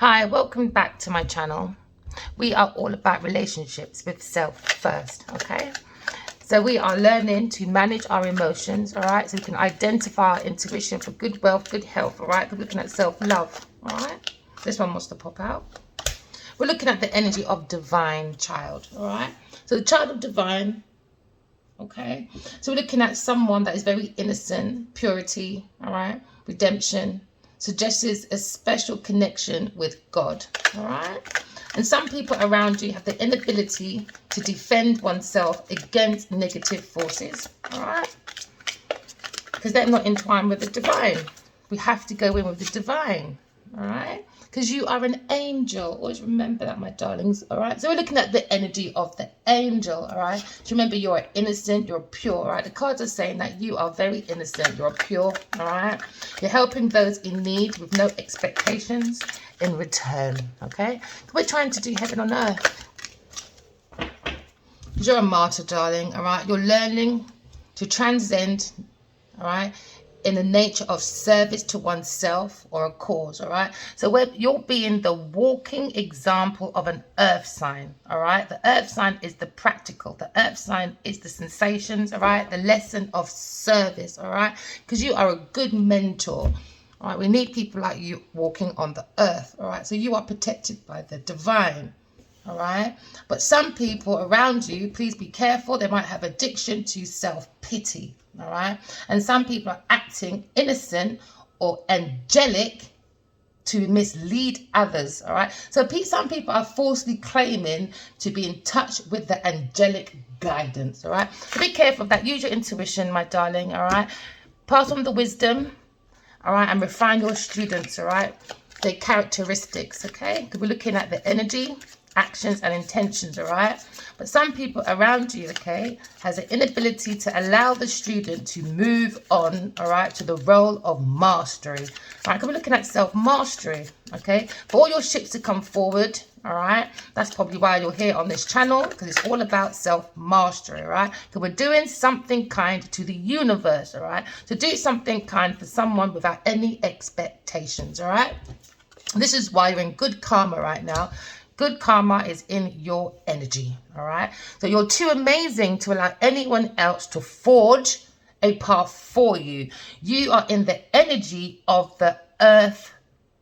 Hi, welcome back to my channel. We are all about relationships with self first, okay? So we are learning to manage our emotions, all right? So we can identify our intuition for good wealth, good health, all right? We're looking at self-love, all right? This one wants to pop out. We're looking at the energy of divine child, all right? So the child of divine, okay? So we're looking at someone that is very innocent, purity, all right? Redemption, suggests a special connection with God, all right? And some people around you have the inability to defend oneself against negative forces, all right? Because they're not entwined with the divine. We have to go in with the divine, all right? Because you are an angel. Always remember that, my darlings, all right? So we're looking at the energy of the angel, all right? So remember, you're innocent, you're pure, all right? The cards are saying that you are very innocent, you're pure, all right? You're helping those in need with no expectations in return, okay? We're trying to do heaven on earth. You're a martyr, darling, all right? You're learning to transcend, all right, in the nature of service to oneself or a cause, all right? So you're being the walking example of an earth sign, all right? The earth sign is the practical. The earth sign is the sensations, all right? The lesson of service, all right? Because you are a good mentor, all right? We need people like you walking on the earth, all right? So you are protected by the divine. All right, but some people around you, please be careful. They might have addiction to self-pity. All right, and some people are acting innocent or angelic to mislead others. All right, so some people are falsely claiming to be in touch with the angelic guidance. All right, so be careful of that. Use your intuition, my darling. All right, pass on the wisdom. All right, and refine your students. All right, their characteristics. Okay, because we're looking at the energy, actions and intentions, all right? But some people around you, okay, has an inability to allow the student to move on, all right, to the role of mastery. All right, because we're looking at self-mastery, okay? For all your ships to come forward, all right? That's probably why you're here on this channel, because it's all about self-mastery, all right? Because we're doing something kind to the universe, all right? So do something kind for someone without any expectations, all right? This is why you're in good karma right now. Good karma is in your energy, all right? So you're too amazing to allow anyone else to forge a path for you. You are in the energy of the earth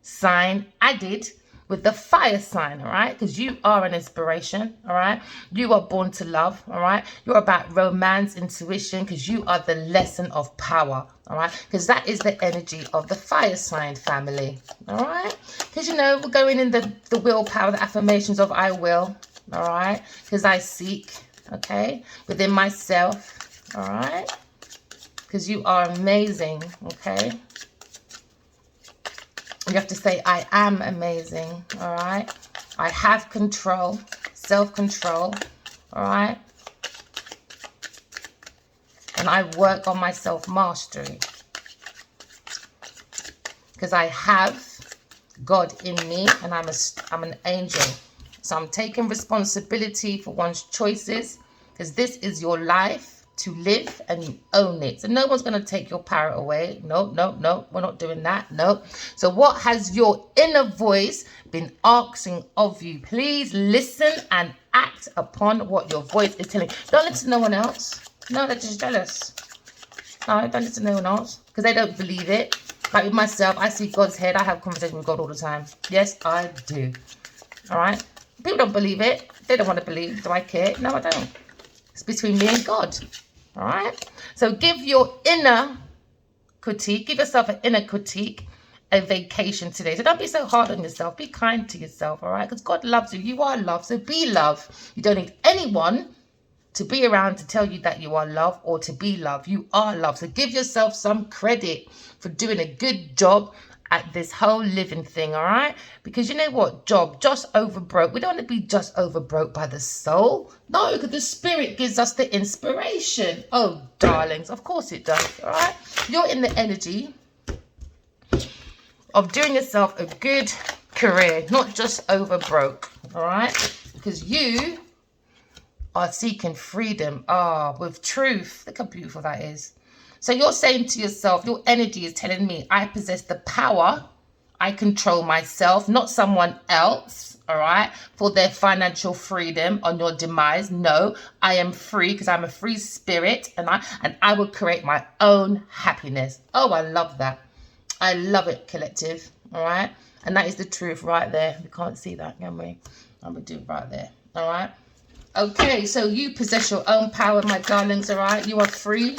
sign added with the fire sign, all right? Because you are an inspiration, all right? You are born to love, all right? You're about romance, intuition, because you are the lesson of power, all right? Because that is the energy of the fire sign family, all right? Because, you know, we're going in the willpower, the affirmations of I will, all right? Because I seek, okay, within myself, all right? Because you are amazing, okay? You have to say, I am amazing, all right? I have control, self-control, all right? And I work on my self-mastery. Because I have God in me and I'm an angel. So I'm taking responsibility for one's choices because this is your life to live and you own it. So no one's going to take your power away. No, we're not doing that. No. So what has your inner voice been asking of you? Please listen and act upon what your voice is telling you. Don't listen to no one else. No, they're just jealous. No, don't listen to no one else because they don't believe it. Like with myself, I see God's head. I have conversation with God all the time. Yes, I do. All right. People don't believe it. They don't want to believe. Do I care? No, I don't. It's between me and God. All right. So give your inner critique. Give yourself an inner critique, a vacation today. So don't be so hard on yourself. Be kind to yourself. All right. Because God loves you. You are love. So be love. You don't need anyone to be around to tell you that you are love or to be love. You are love. So give yourself some credit for doing a good job at this whole living thing, all right? Because you know what, job, just over broke. We don't want to be just over broke by the soul. No, because the spirit gives us the inspiration. Oh, darlings, of course it does, all right? You're in the energy of doing yourself a good career, not just over broke, all right? Because you are seeking freedom, with truth. Look how beautiful that is. So you're saying to yourself, your energy is telling me I possess the power I control myself, not someone else, all right, for their financial freedom on your demise. No, I am free because I'm a free spirit, and I will create my own happiness. Oh, I love that. I love it, collective, all right? And that is the truth right there. We can't see that, can we? I'm going to do it right there, all right? Okay, so you possess your own power, my darlings, all right? You are free.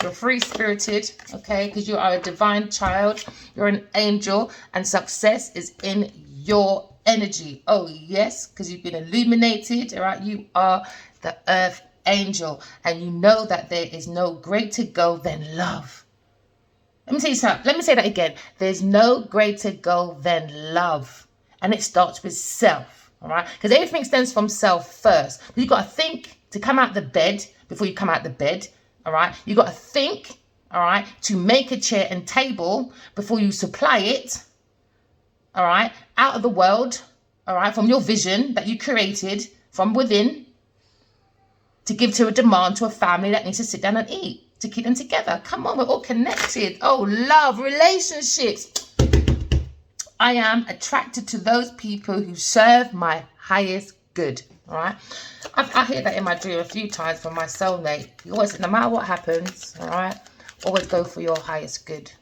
You're free-spirited, okay? Because you are a divine child. You're an angel, and success is in your energy. Oh, yes, because you've been illuminated, all right? You are the earth angel, and you know that there is no greater goal than love. Let me tell you something. Let me say that again. There's no greater goal than love, and it starts with self. All right, because everything stems from self first. You've got to think to come out the bed before you come out the bed. All right, you've got to think, all right, to make a chair and table before you supply it, all right, out of the world, all right, from your vision that you created from within to give to a demand to a family that needs to sit down and eat to keep them together. Come on, we're all connected. Oh, love, relationships. I am attracted to those people who serve my highest good, all right? I hear that in my dream a few times from my soulmate. You always, no matter what happens, all right, always go for your highest good.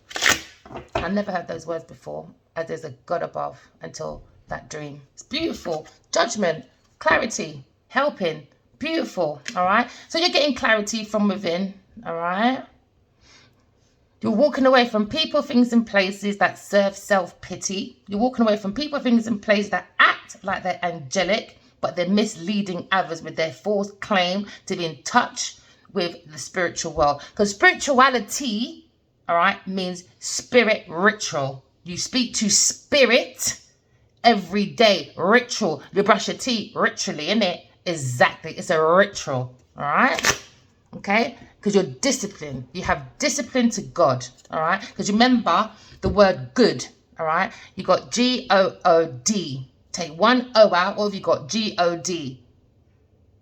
I never heard those words before, as there's a God above until that dream. It's beautiful. Judgment, clarity, helping, beautiful, all right? So you're getting clarity from within, all right? You're walking away from people, things, and places that serve self-pity. You're walking away from people, things, and places that act like they're angelic, but they're misleading others with their false claim to be in touch with the spiritual world. Because spirituality, all right, means spirit ritual. You speak to spirit every day. Ritual. You brush your teeth ritually, innit? Exactly. It's a ritual, all right? Okay? Because you're disciplined. You have discipline to God, all right? Because remember the word good, all right? You got G-O-O-D. Take one O out, or have you got G-O-D,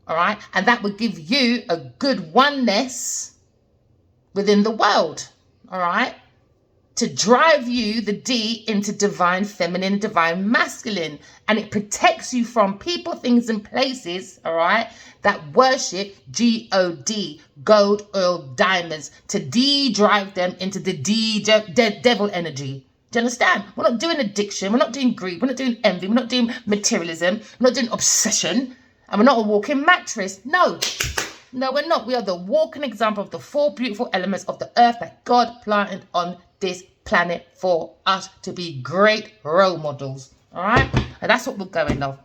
all right? And that would give you a good oneness within the world, all right? To drive you, the D, into divine feminine, divine masculine. And it protects you from people, things, and places, all right, that worship G-O-D, gold, oil, diamonds, to drive them into the devil energy. Do you understand? We're not doing addiction. We're not doing greed. We're not doing envy. We're not doing materialism. We're not doing obsession. And we're not a walking mattress. No. No, we're not. We are the walking example of the 4 beautiful elements of the earth that God planted on this planet for us to be great role models. All right? And that's what we're going on.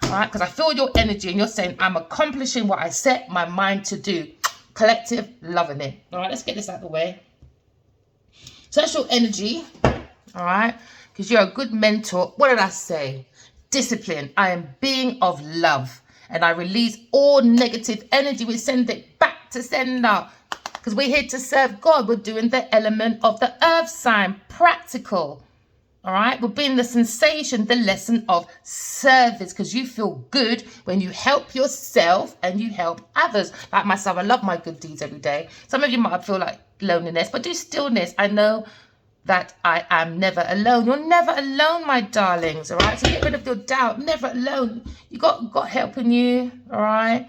All right? Because I feel your energy and you're saying, I'm accomplishing what I set my mind to do. Collective, loving it. All right? Let's get this out of the way. So that's your energy. All right? Because you're a good mentor. What did I say? Discipline. I am being of love. And I release all negative energy. We send it back to sender. Because we're here to serve God. We're doing the element of the earth sign. Practical. All right? We're being the sensation, the lesson of service. Because you feel good when you help yourself and you help others. Like myself, I love my good deeds every day. Some of you might feel like loneliness, but do stillness. I know that I am never alone. You're never alone, my darlings, all right? So get rid of your doubt. Never alone. You got God helping you, all right?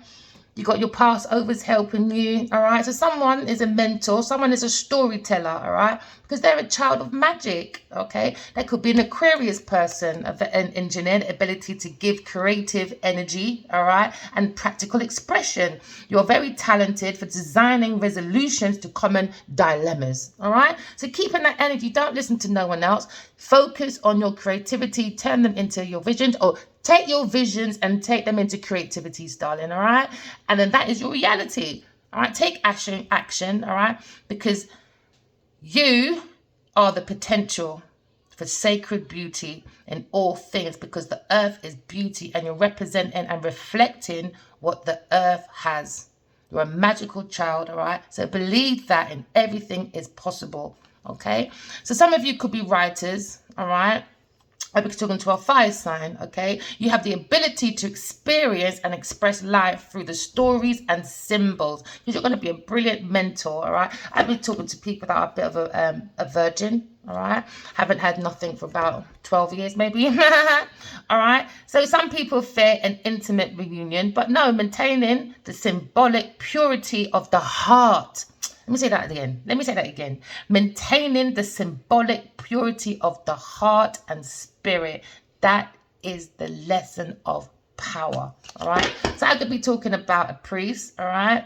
You got your past overs helping you, all right? So someone is a mentor. Someone is a storyteller, all right? Because they're a child of magic, okay? They could be an Aquarius person, an engineer, ability to give creative energy, all right? And practical expression. You're very talented for designing resolutions to common dilemmas, all right? So keeping that energy, don't listen to no one else. Focus on your creativity, turn them into your visions, or take your visions and take them into creativities, darling, all right? And then that is your reality, all right? Take action, all right? Because you are the potential for sacred beauty in all things, because the earth is beauty and you're representing and reflecting what the earth has. You're a magical child, all right? So believe that in everything is possible, okay? So some of you could be writers, all right? I'll be talking to a fire sign, okay? You have the ability to experience and express life through the stories and symbols. Because you're going to be a brilliant mentor, all right? I've been talking to people that are a bit of a virgin, all right? Haven't had nothing for about 12 years, maybe. All right? So some people fear an intimate reunion, but no, maintaining the symbolic purity of the heart. Let me say that again. Maintaining the symbolic purity of the heart and spirit. That is the lesson of power. All right. So I could be talking about a priest. All right.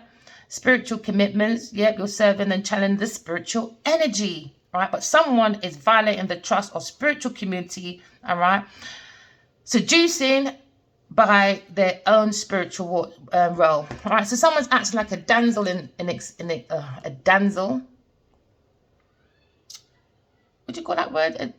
Spiritual commitments. Yep. You're serving and channeling the spiritual energy. All right. But someone is violating the trust of spiritual community. All right. Seducing by their own spiritual role. All right, so someone's acting like a damsel a damsel. Would you call that word? A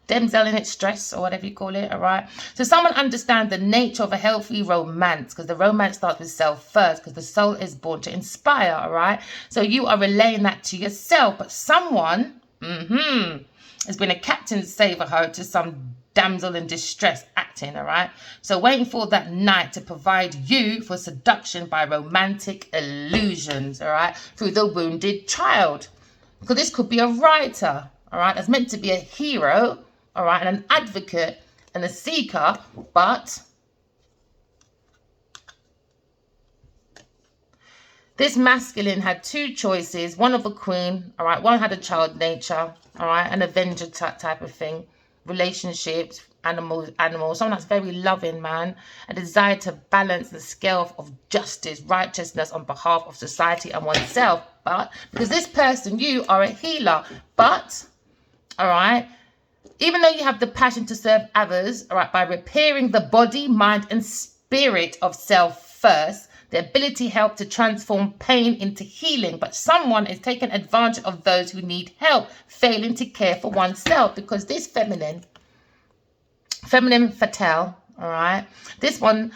damsel in its stress, or whatever you call it. All right. So someone understands the nature of a healthy romance, because the romance starts with self first, because the soul is born to inspire. All right. So you are relaying that to yourself, but someone has been a captain saver her to some damsel in distress acting, all right? So waiting for that night to provide you for seduction by romantic illusions, all right? Through the wounded child. Because this could be a writer, all right? That's meant to be a hero, all right? And an advocate and a seeker, but this masculine had two choices, one of a queen, all right? One had a child nature, all right? An avenger type of thing. Relationships, animals, someone that's very loving, man. A desire to balance the scale of justice, righteousness on behalf of society and oneself. But because this person, you are a healer, but, all right, even though you have the passion to serve others, all right, by repairing the body, mind, and spirit of self first, the ability help to transform pain into healing, but someone is taking advantage of those who need help, failing to care for oneself, because this feminine fatale, all right, this one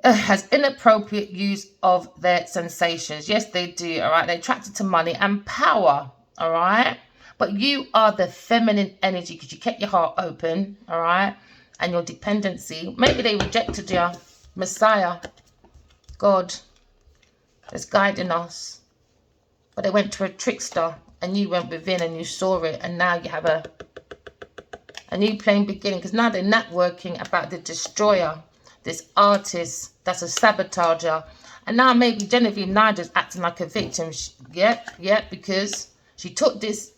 has inappropriate use of their sensations. Yes, they do, all right. They're attracted to money and power, all right. But you are the feminine energy because you kept your heart open, all right, and your dependency. Maybe they rejected your Messiah. God is guiding us, but they went to a trickster and you went within and you saw it, and now you have a new plain beginning, because now they're networking about the destroyer, this artist that's a sabotager, and now maybe Genevieve Nigel's acting like a victim. Because she took this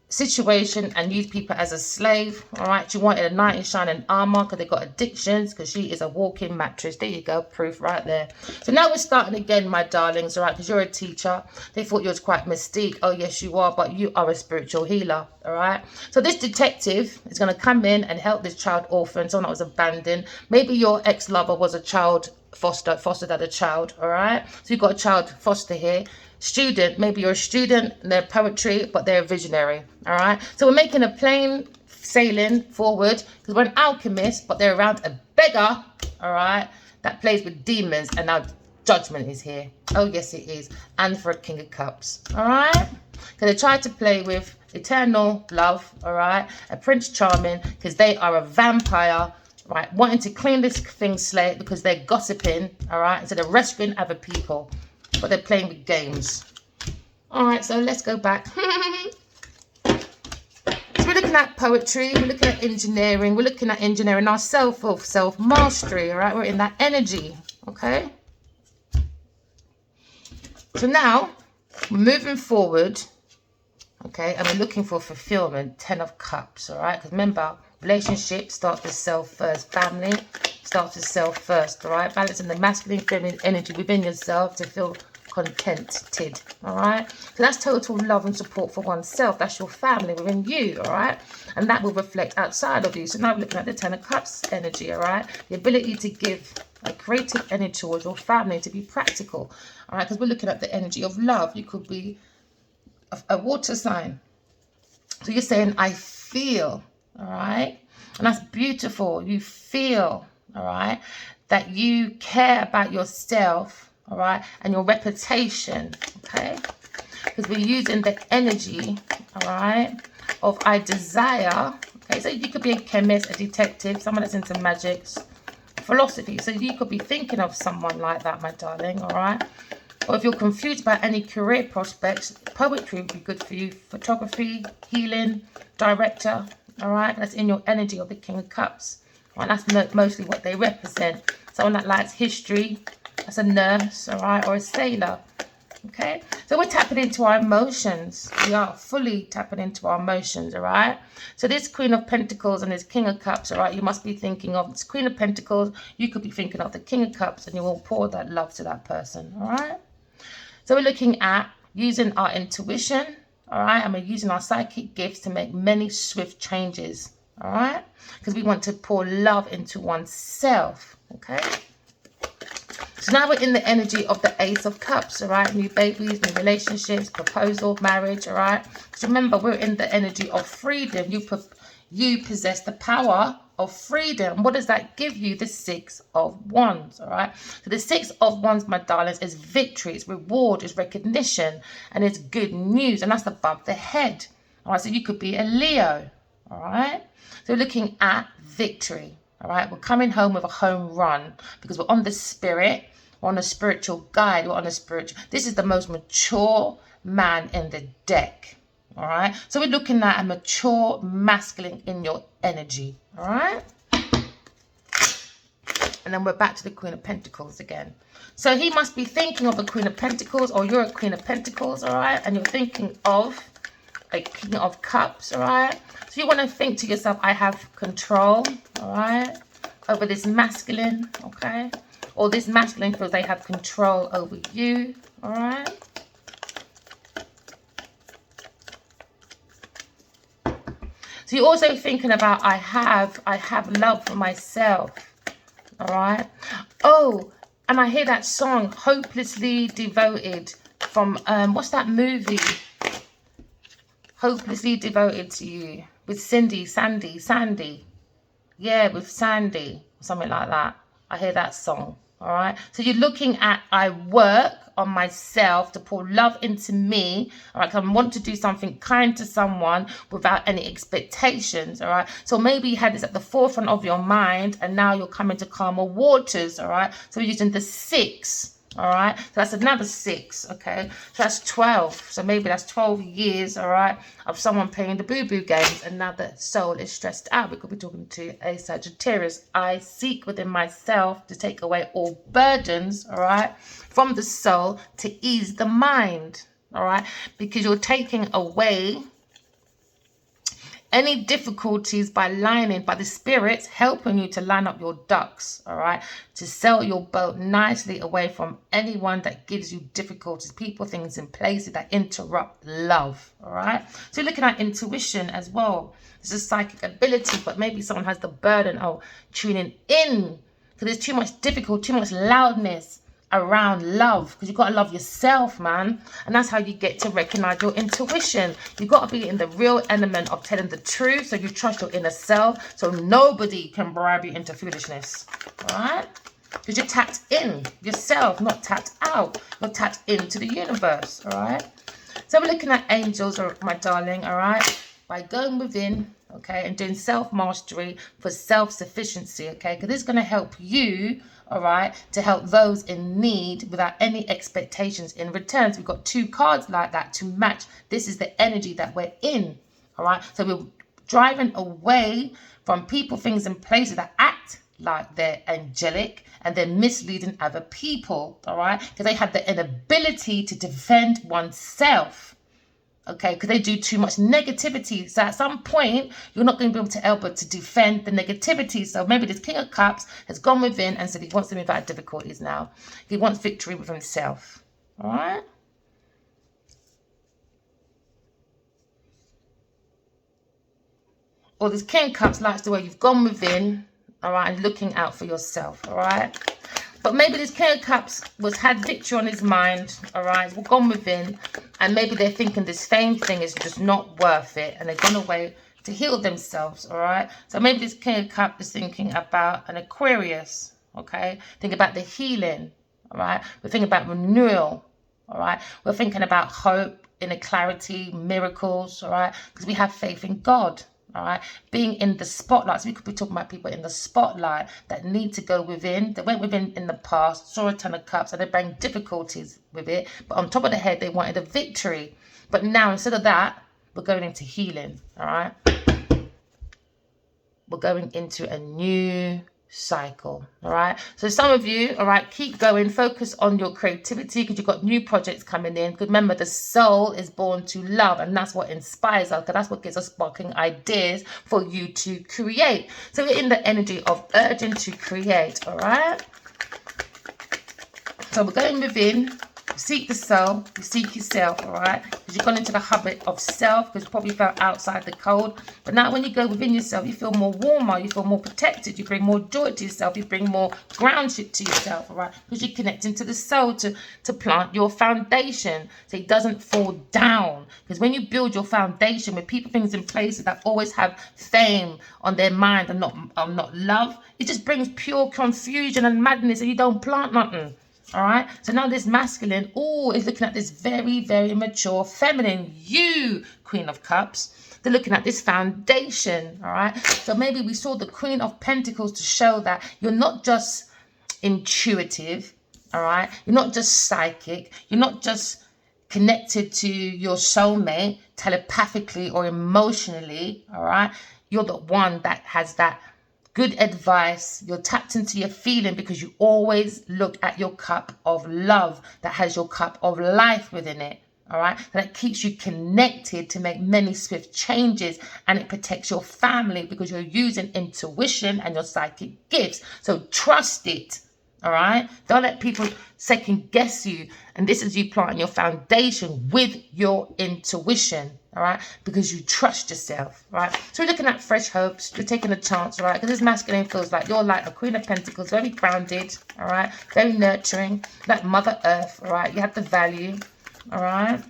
situation and used people as a slave, all right? She wanted a knight in shining armor because they got addictions, because she is a walking mattress. There you go, proof right there. So now we're starting again, my darlings, all right? Because you're a teacher. They thought you was quite mystique. Oh, yes, you are, but you are a spiritual healer, all right? So this detective is going to come in and help this child orphan, someone that was abandoned. Maybe your ex-lover was a child fostered as a child, all right? So you've got a child foster here. Student, maybe you're a student and they're poetry, but they're a visionary, all right? So we're making a plain sailing forward, because we're an alchemist, but they're around a beggar, all right, that plays with demons, and now judgment is here. Oh, yes, it is. And for a King of Cups, all right? Because they tried to play with eternal love, all right, a Prince Charming, because they are a vampire, right, wanting to clean this thing slate because they're gossiping, all right, instead of rescuing other people. But they're playing with games. All right, so let's go back. So we're looking at poetry, we're looking at engineering, we're looking at engineering ourselves of self-mastery, all right? We're in that energy, okay? So now, we're moving forward, okay? And we're looking for fulfillment, 10 of Cups, all right? Because remember, relationship starts with self first. Family starts with self first, all right? Balancing the masculine, feminine energy within yourself to feel contented, all right? So that's total love and support for oneself. That's your family within you, all right? And that will reflect outside of you. So now we're looking at the 10 of Cups energy, all right? The ability to give a creative energy towards your family, to be practical, all right? Because we're looking at the energy of love. You could be a water sign. So you're saying, I feel, all right? And that's beautiful. You feel, all right, that you care about yourself, all right, and your reputation, okay? Because we're using the energy, all right, of I desire, Okay, so you could be a chemist, a detective, someone that's into magics, philosophy. So you could be thinking of someone like that, my darling, all right? Or if you're confused about any career prospects, poetry would be good for you. Photography, healing, director, all right? That's in your energy of the King of Cups. All right, that's mostly what they represent. Someone that likes history, that's a nurse, all right, or a sailor. Okay, so we're tapping into our emotions. We are fully tapping into our emotions, all right? So this Queen of Pentacles and this King of Cups, all right, you must be thinking of this Queen of Pentacles. You could be thinking of the King of Cups, and you will pour that love to that person, all right? So we're looking at using our intuition, all right? And we're using our psychic gifts to make many swift changes, all right? Because we want to pour love into oneself, okay? So now we're in the energy of the Ace of Cups, all right? New babies, new relationships, proposal, marriage, all right? So remember, we're in the energy of freedom. You possess the power of freedom. What does that give you? The Six of Wands, all right? So the Six of Wands, my darlings, is victory, it's reward, it's recognition, and it's good news, and that's above the head, all right? So you could be a Leo, all right? So we're looking at victory, all right? We're coming home with a home run because we're on the spirit, we're on a spiritual guide, we're on a spiritual. This is the most mature man in the deck, all right? So we're looking at a mature masculine in your energy, all right? And then we're back to the Queen of Pentacles again. So he must be thinking of a Queen of Pentacles, or you're a Queen of Pentacles, all right? And you're thinking of a King of Cups, all right? So you want to think to yourself, I have control, all right, over this masculine, okay? Or this masculine feels they have control over you, all right? So you're also thinking about, I have love for myself, all right? Oh, and I hear that song, Hopelessly Devoted, from, what's that movie? Hopelessly Devoted to You, with Sandy. Yeah, with Sandy, something like that. I hear that song, all right? So you're looking at, I work on myself to pour love into me, all right? I want to do something kind to someone without any expectations, all right? So maybe you had this at the forefront of your mind, and now you're coming to calmer waters, all right? So we're using the 6. All right, so that's another 6, okay? So that's 12. So maybe that's 12 years, all right, of someone playing the boo-boo games, and now the soul is stressed out. We could be talking to a Sagittarius. I seek within myself to take away all burdens, all right, from the soul to ease the mind, all right? Because you're taking away any difficulties by the spirits helping you to line up your ducks, all right, to sail your boat nicely away from anyone that gives you difficulties, people, things, and places that interrupt love, all right? So you're looking at intuition as well. This is psychic ability, but maybe someone has the burden of tuning in because there's too much difficulty, too much loudness around love, because you've got to love yourself, man. And that's how you get to recognize your intuition. You've got to be in the real element of telling the truth, so you trust your inner self, so nobody can bribe you into foolishness, all right? Because you're tapped in yourself, not tapped out. You're tapped into the universe, all right? So we're looking at angels, my darling, all right? By going within, okay, and doing self-mastery for self-sufficiency, okay? Because this is going to help you, all right, to help those in need without any expectations in return. So we've got 2 cards like that to match. This is the energy that we're in, all right? So we're driving away from people, things, and places that act like they're angelic and they're misleading other people, all right? Because they have the inability to defend oneself, okay, because they do too much negativity. So at some point, you're not going to be able to defend the negativity. So maybe this King of Cups has gone within and said he wants to move out of difficulties now. He wants victory with himself. All right? Or this King of Cups likes the way you've gone within, all right, and looking out for yourself, all right? But maybe this King of Cups had victory on his mind, all right? We've gone within, and maybe they're thinking this fame thing is just not worth it, and they've gone away to heal themselves, all right? So maybe this King of Cups is thinking about an Aquarius, okay? Think about the healing, all right? We're thinking about renewal, all right? We're thinking about hope, inner clarity, miracles, all right? Because we have faith in God, All right, being in the spotlight. So we could be talking about people in the spotlight that need to go within. They went within in the past, saw a ton of cups, and they bring difficulties with it. But on top of the head, they wanted a victory. But now, instead of that, we're going into healing. All right, we're going into a new cycle. All right, so some of you, all right, keep going, focus on your creativity, because you've got new projects coming in. Because remember, the soul is born to love, and that's what inspires us, because that's what gives us sparking ideas for you to create. So we're in the energy of urging to create. All right, so we're going within. Seek the soul, you seek yourself, all right? Because you've gone into the habit of self, because you probably felt outside the cold. But now when you go within yourself, you feel more warmer, you feel more protected, you bring more joy to yourself, you bring more groundship to yourself, all right? Because you're connecting to the soul to plant your foundation so it doesn't fall down. Because when you build your foundation with people, things in places that always have fame on their mind and not love, it just brings pure confusion and madness, and you don't plant nothing. All right, so now this masculine, is looking at this very, very mature feminine, you, Queen of Cups. They're looking at this foundation, all right? So maybe we saw the Queen of Pentacles to show that you're not just intuitive, all right? You're not just psychic. You're not just connected to your soulmate telepathically or emotionally, all right? You're the one that has that good advice. You're tapped into your feeling because you always look at your cup of love that has your cup of life within it. All right, that keeps you connected to make many swift changes, and it protects your family because you're using intuition and your psychic gifts. So trust it. All right, don't let people second guess you. And this is you planting your foundation with your intuition. All right, because you trust yourself. Right, so we're looking at fresh hopes. You're taking a chance. All right, because this masculine feels like you're like a Queen of Pentacles, very grounded. All right, very nurturing, like Mother Earth. All right, you have the value. All right,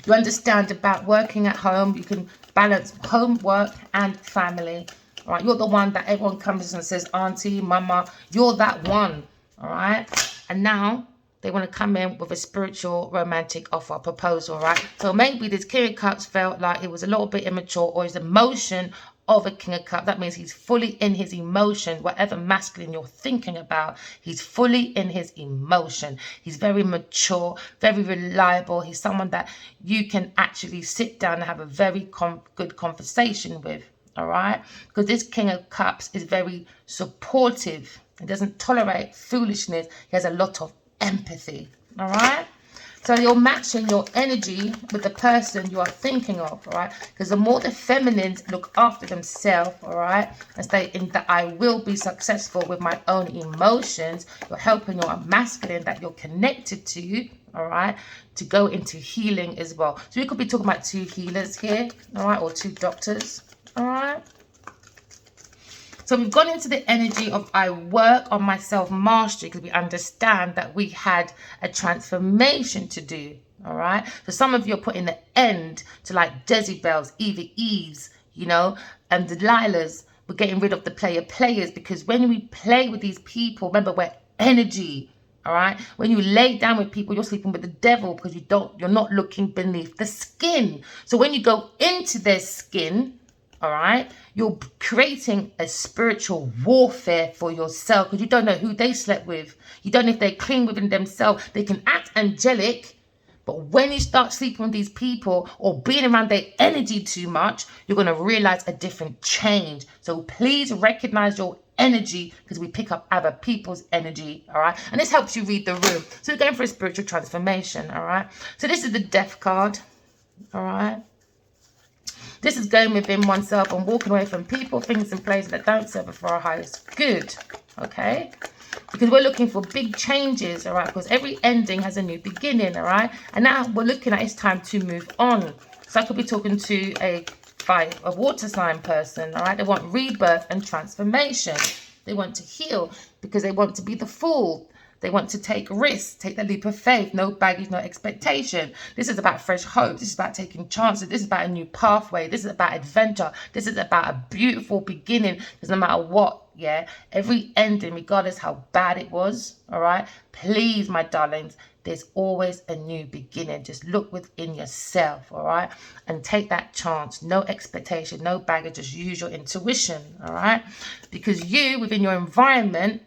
you understand about working at home. You can balance homework and family. All right, you're the one that everyone comes and says, Auntie, Mama, you're that one. All right, and now they want to come in with a spiritual romantic offer, proposal, right? So maybe this King of Cups felt like it was a little bit immature, or his emotion of a King of Cups. That means he's fully in his emotion. Whatever masculine you're thinking about, he's fully in his emotion. He's very mature, very reliable. He's someone that you can actually sit down and have a very good conversation with. All right, because this King of Cups is very supportive. He doesn't tolerate foolishness. He has a lot of empathy. All right, so you're matching your energy with the person you are thinking of. All right, because the more the feminines look after themselves, all right, and stay in that I will be successful with my own emotions, you're helping your masculine that you're connected to, all right, to go into healing as well. So we could be talking about two healers here, all right, or two doctors. All right, so we've gone into the energy of I work on my self-mastery, because we understand that we had a transformation to do. All right, so some of you are putting the end to like Jezebels, Eves, you know, and Delilahs. We're getting rid of the players, because when we play with these people, remember, we're energy. All right, when you lay down with people, you're sleeping with the devil, because you're not looking beneath the skin. So when you go into their skin, all right, you're creating a spiritual warfare for yourself, because you don't know who they slept with. You don't know if they're clean within themselves. They can act angelic, but when you start sleeping with these people or being around their energy too much, you're going to realize a different change. So please recognize your energy, because we pick up other people's energy. All right, and this helps you read the room. So we're going for a spiritual transformation. All right, so this is the Death card. All right. This is going within oneself and walking away from people, things, and places that don't serve us for our highest good. Okay? Because we're looking for big changes, all right? Because every ending has a new beginning, all right? And now we're looking at it's time to move on. So I could be talking to a water sign person, all right? They want rebirth and transformation. They want to heal because they want to be the fool. They want to take risks, take the leap of faith, no baggage, no expectation. This is about fresh hope. This is about taking chances. This is about a new pathway. This is about adventure. This is about a beautiful beginning. Because no matter what, yeah, every ending, regardless how bad it was, all right, please, my darlings, There's always a new beginning. Just look within yourself, all right? And take that chance. No expectation, no baggage. Just use your intuition, all right? Because you, within your environment,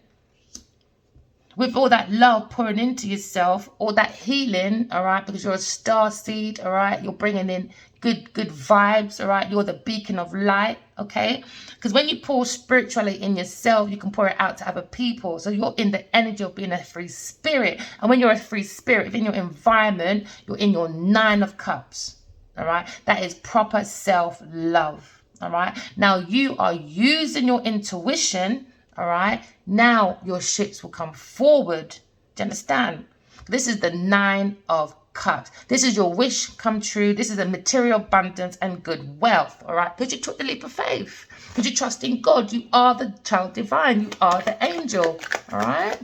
with all that love pouring into yourself, all that healing, all right, because you're a star seed, all right, you're bringing in good vibes, all right, you're the beacon of light, okay, because when you pour spirituality in yourself, you can pour it out to other people. So you're in the energy of being a free spirit, and when you're a free spirit within your environment, you're in your 9 of cups, all right, that is proper self-love, all right. Now you are using your intuition, all right, now your ships will come forward. Do you understand? This is the 9 of cups. This is your wish come true. This is a material abundance and good wealth, all right? Because you took the leap of faith. Because you trust in God. You are the child divine. You are the angel, all right?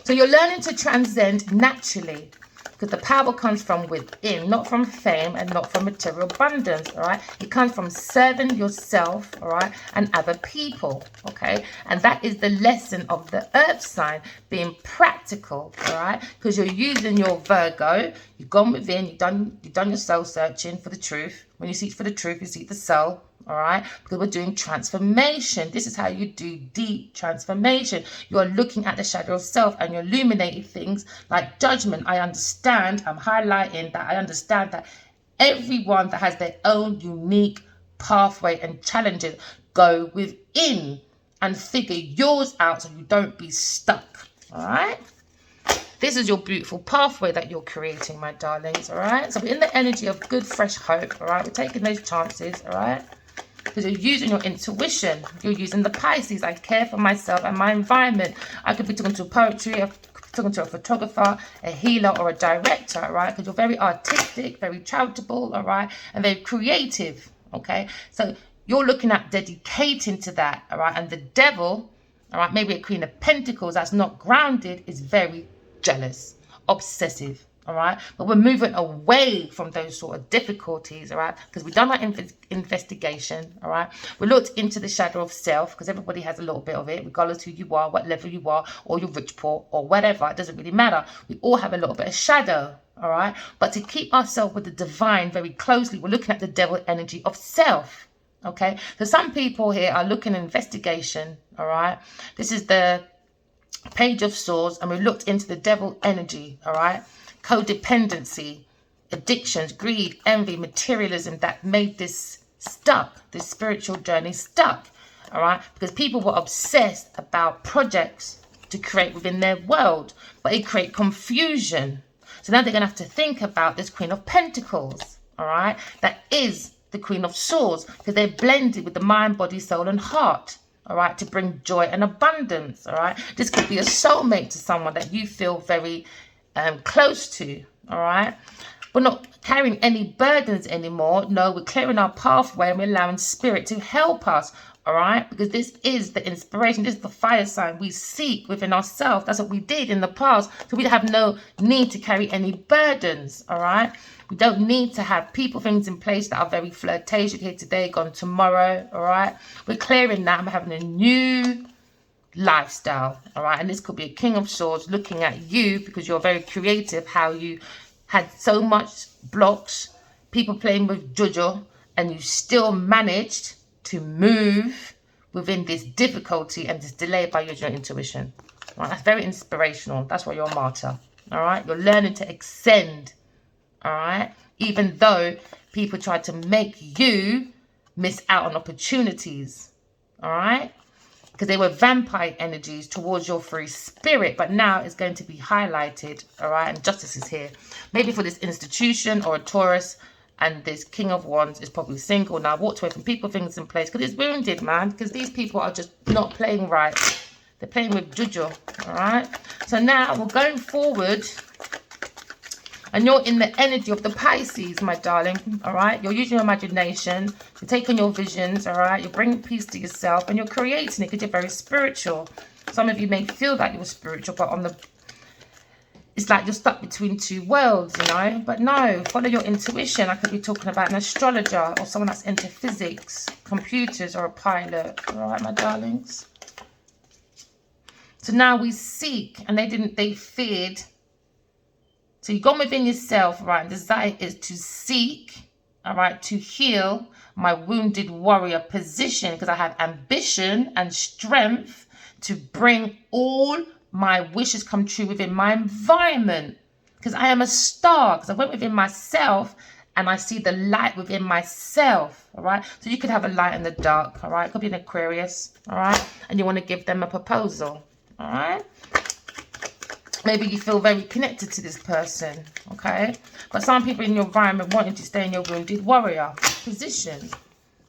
So you're learning to transcend naturally. Because the power comes from within, not from fame and not from material abundance, all right? It comes from serving yourself, all right, and other people, okay? And that is the lesson of the earth sign, being practical, all right? Because you're using your Virgo, you've gone within, you've done your soul searching for the truth. When you seek for the truth, you seek the soul. All right, because we're doing transformation. This is how you do deep transformation. You're looking at the shadow of self and you're illuminating things like judgment. I'm highlighting that I understand that everyone that has their own unique pathway and challenges, go within and figure yours out so you don't be stuck. All right. This is your beautiful pathway that you're creating, my darlings. All right. So we're in the energy of good, fresh hope. All right. We're taking those chances. All right. Because you're using your intuition. You're using the Pisces. I care for myself and my environment. I could be talking to poetry, I could be talking to a photographer, a healer, or a director, all right? Because you're very artistic, very charitable, all right? And very creative, okay? So you're looking at dedicating to that, all right? And the devil, all right, maybe a Queen of Pentacles that's not grounded, is very jealous, obsessive. All right, but we're moving away from those sort of difficulties, all right, because we've done our investigation, all right. We looked into the shadow of self, because everybody has a little bit of it, regardless who you are, what level you are, or you're rich, poor, or whatever. It doesn't really matter. We all have a little bit of shadow, all right. But to keep ourselves with the divine very closely, we're looking at the devil energy of self. Okay, so some people here are looking at investigation, all right. This is the Page of Swords, and we looked into the devil energy, all right. Codependency, addictions, greed, envy, materialism that made this stuck, this spiritual journey stuck, all right? Because people were obsessed about projects to create within their world, but it create confusion. So now they're going to have to think about this Queen of Pentacles, all right? That is the Queen of Swords, because they're blended with the mind, body, soul, and heart. All right, to bring joy and abundance. All right, this could be a soulmate to someone that you feel very close to. All right, we're not carrying any burdens anymore. No, we're clearing our pathway and we're allowing spirit to help us. All right, because this is the inspiration. This is the fire sign we seek within ourselves. That's what we did in the past. So we have no need to carry any burdens. All right. We don't need to have people, things in place that are very flirtatious, here today, gone tomorrow, all right? We're clearing that and we're having a new lifestyle, all right? And this could be a King of Swords looking at you, because you're very creative, how you had so much blocks, people playing with Jojo, and you still managed to move within this difficulty and this delay by using your intuition. All right? That's very inspirational. That's why you're a martyr, all right? You're learning to ascend. All right, even though people try to make you miss out on opportunities, all right, because they were vampire energies towards your free spirit, but now it's going to be highlighted, all right, and justice is here. Maybe for this institution or a Taurus, and this King of Wands is probably single now, walked away from people, things in place, because it's wounded, man, because these people are just not playing right. They're playing with Juju, all right. So now we're going forward. And you're in the energy of the Pisces, my darling, all right? You're using your imagination. You're taking your visions, all right? You're bringing peace to yourself and you're creating it because you're very spiritual. Some of you may feel that you're spiritual, but it's like you're stuck between two worlds, you know? But no, follow your intuition. I could be talking about an astrologer or someone that's into physics, computers, or a pilot, all right, my darlings? So now we seek, and they feared So you've gone within yourself, right? And desire is to seek, all right, to heal my wounded warrior position, because I have ambition and strength to bring all my wishes come true within my environment, because I am a star, because I went within myself and I see the light within myself, all right? So you could have a light in the dark, all right? It could be an Aquarius, all right? And you want to give them a proposal, all right? Maybe you feel very connected to this person, okay? But some people in your environment wanting to stay in your wounded warrior position.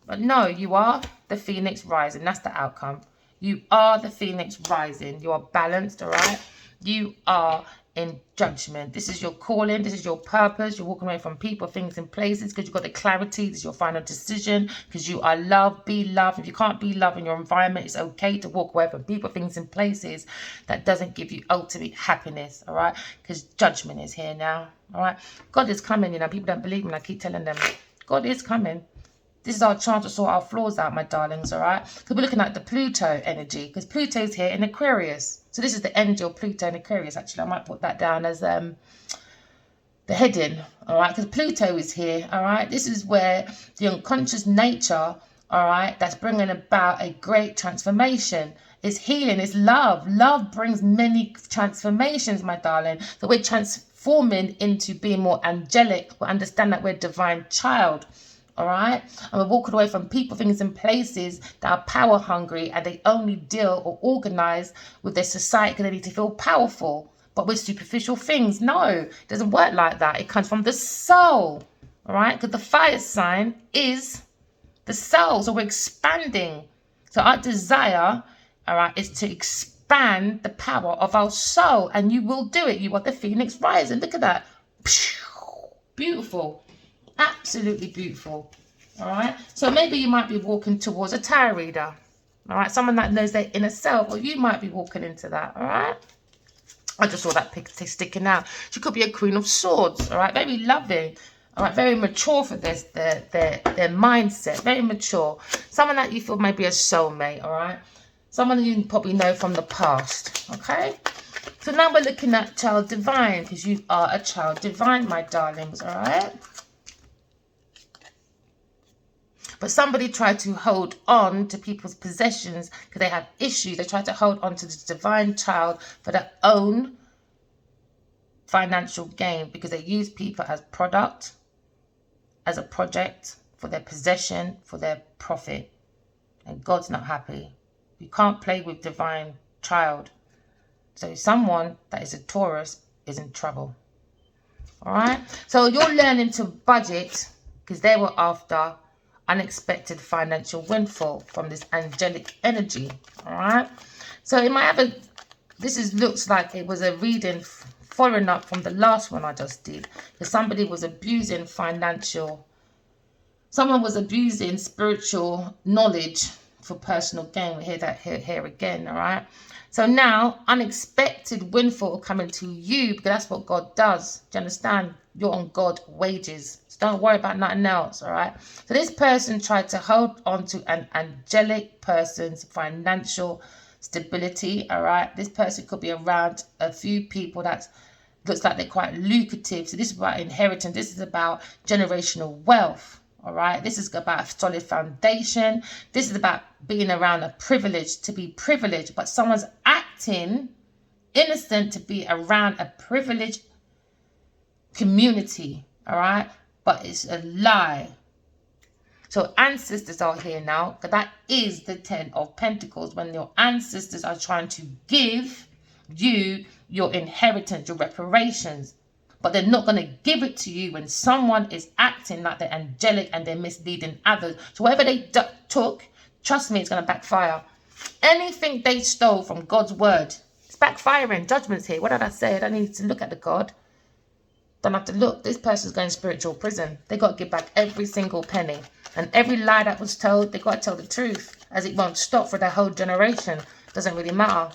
But no, you are the Phoenix rising. That's the outcome. You are the Phoenix rising. You are balanced, all right? You are in judgment. This is your calling. This is your purpose. You're walking away from people, things, and places because you've got the clarity. This is your final decision because you are loved. Be loved. If you can't be loved in your environment, it's okay to walk away from people, things, and places that doesn't give you ultimate happiness, all right? Because judgment is here now, all right? God is coming, you know. People don't believe me. I keep telling them, God is coming. This is our chance to sort our flaws out, my darlings, all right? Because we're looking at the Pluto energy, because Pluto's here in Aquarius. So this is the angel Pluto in Aquarius. Actually, I might put that down as the heading, all right? Because Pluto is here, all right? This is where the unconscious nature, all right, that's bringing about a great transformation. It's healing, it's love. Love brings many transformations, my darling. So we're transforming into being more angelic. We understand that we're a divine child. All right, and we're walking away from people, things, and places that are power hungry and they only deal or organize with their society because they need to feel powerful. But with superficial things, no, it doesn't work like that. It comes from the soul. All right, because the fire sign is the soul. So we're expanding. So our desire, all right, is to expand the power of our soul, and you will do it. You are the Phoenix rising. Look at that. Beautiful. Absolutely beautiful. All right. So maybe you might be walking towards a tarot reader. All right. Someone that knows their inner self, or you might be walking into that. All right. I just saw that picture sticking out. She could be a Queen of Swords. All right. Very loving. All right. Very mature for this. Their mindset. Very mature. Someone that you feel may be a soulmate. All right. Someone you probably know from the past. Okay. So now we're looking at child divine, because you are a child divine, my darlings. All right. But somebody tried to hold on to people's possessions because they have issues. They try to hold on to the divine child for their own financial gain, because they use people as product, as a project, for their possession, for their profit. And God's not happy. You can't play with divine child. So someone that is a Taurus is in trouble. All right? So you're learning to budget, because they were after unexpected financial windfall from this angelic energy. All right, so it might have looks like it was a reading following up from the last one I just did, because somebody was abusing someone was abusing spiritual knowledge for personal gain. We hear that here again. All right, so now unexpected windfall coming to you, because that's what God does. Do you understand? You're on God wages. So don't worry about nothing else, all right? So this person tried to hold on to an angelic person's financial stability, all right? This person could be around a few people that looks like they're quite lucrative. So this is about inheritance. This is about generational wealth, all right? This is about a solid foundation. This is about being around a privilege, to be privileged, but someone's acting innocent to be around a privileged community, all right? But it's a lie. So ancestors are here now, but that is the 10 of Pentacles, when your ancestors are trying to give you your inheritance, your reparations, but they're not going to give it to you when someone is acting like they're angelic and they're misleading others. So whatever they took, trust me, it's going to backfire. Anything they stole from God's word, it's backfiring. Judgment's here. What did I say? I don't need to look at the God. Don't have to look. This person's going to spiritual prison. They got to give back every single penny. And every lie that was told, they got to tell the truth, as it won't stop for their whole generation. Doesn't really matter.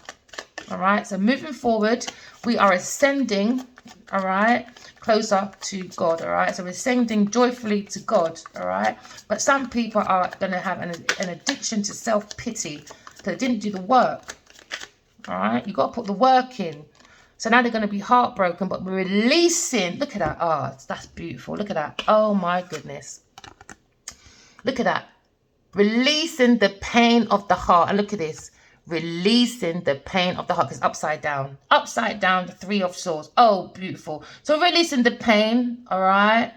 All right. So moving forward, we are ascending, all right, closer to God. All right. So we're ascending joyfully to God. All right. But some people are going to have an addiction to self-pity because they didn't do the work. All right. You got to put the work in. So now they're going to be heartbroken, but we're releasing. Look at that. Oh, that's beautiful. Look at that. Oh, my goodness. Look at that. Releasing the pain of the heart. And look at this. Releasing the pain of the heart. Because upside down. Upside down, the 3 of swords. Oh, beautiful. So releasing the pain, all right?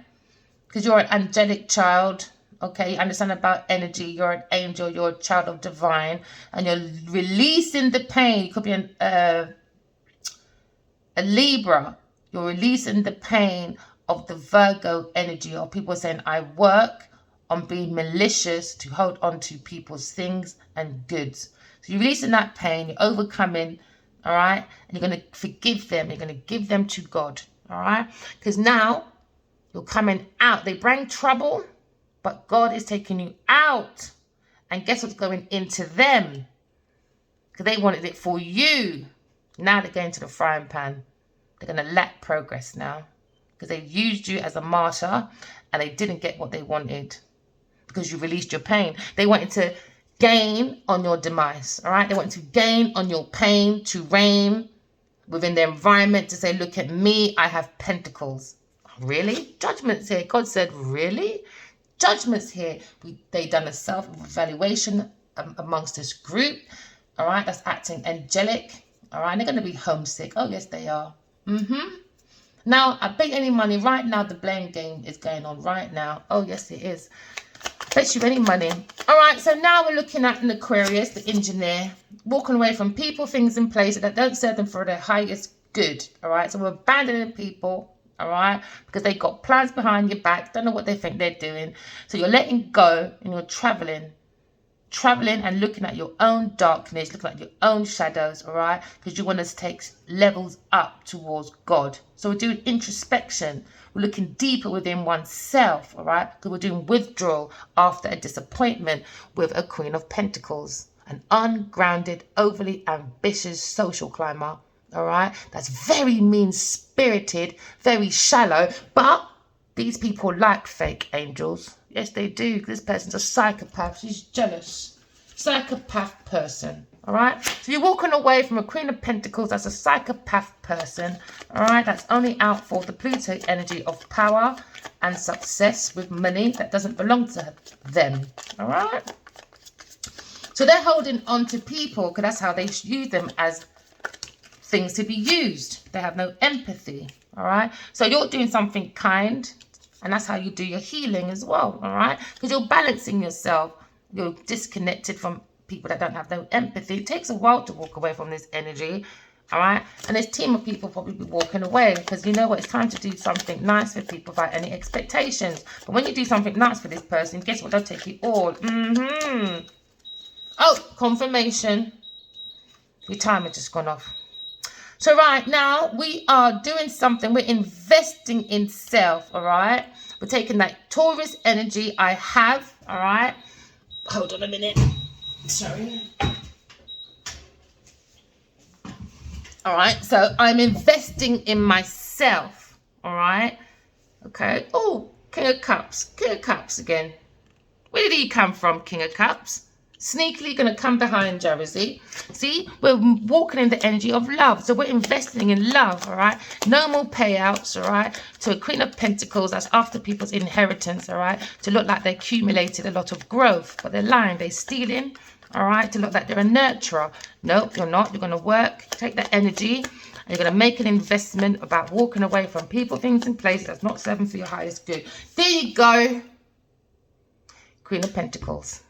Because you're an angelic child. Okay, you understand about energy. You're an angel. You're a child of divine. And you're releasing the pain. You could be a Libra. You're releasing the pain of the Virgo energy. Or people saying, I work on being malicious to hold on to people's things and goods. So you're releasing that pain. You're overcoming. All right. And you're going to forgive them. You're going to give them to God. All right. Because now you're coming out. They bring trouble. But God is taking you out. And guess what's going into them? Because they wanted it for you. Now they're going to the frying pan. They're going to lack progress now. Because they used you as a martyr. And they didn't get what they wanted. Because you released your pain. They wanted to gain on your demise. All right. They wanted to gain on your pain. To reign within their environment. To say, look at me. I have pentacles. Really? Judgment's here. God said, really? Judgment's here. They done a self-evaluation amongst this group. All right, that's acting angelic. All right, and they're going to be homesick. Oh, yes, they are. Now, I bet any money right now, the blame game is going on right now. Oh, yes, it is. Bet you any money. All right, so now we're looking at an Aquarius, the engineer, walking away from people, things, and places that don't serve them for their highest good. All right, so we're abandoning people. All right, because they got plans behind your back, don't know what they think they're doing. So you're letting go and you're traveling and looking at your own darkness, looking at your own shadows, all right, because you want to take levels up towards God. So we're doing introspection. We're looking deeper within oneself, all right, because we're doing withdrawal after a disappointment with a Queen of Pentacles, an ungrounded, overly ambitious social climber. All right, that's very mean-spirited, very shallow, but these people like fake angels. Yes, they do. This person's a psychopath. She's jealous. Psychopath person. All right, so you're walking away from a Queen of Pentacles. That's a psychopath person. All right, that's only out for the Pluto energy of power and success with money that doesn't belong to them. All right, so they're holding on to people because that's how they use them as things to be used. They have no empathy. All right, so you're doing something kind, and that's how you do your healing as well. All right, because you're balancing yourself. You're disconnected from people that don't have no empathy. It takes a while to walk away from this energy. All right, and this team of people probably be walking away because you know what, it's time to do something nice for people without any expectations. But when you do something nice for this person, guess what, they'll take it all. Oh, confirmation. Your timer just gone off. So right now, we are doing something. We're investing in self, all right? We're taking that Taurus energy I have, all right? Hold on a minute. Sorry. All right, so I'm investing in myself, all right? Okay. Oh, King of Cups. King of Cups again. Where did he come from, King of Cups? Sneakily going to come behind Jersey. See, we're walking in the energy of love. So we're investing in love, all right? No more payouts, all right? To a Queen of Pentacles, that's after people's inheritance, all right? To look like they accumulated a lot of growth. But they're lying, they're stealing, all right? To look like they're a nurturer. Nope, you're not. You're going to work, take that energy, and you're going to make an investment about walking away from people, things, and places that's not serving for your highest good. There you go. Queen of Pentacles.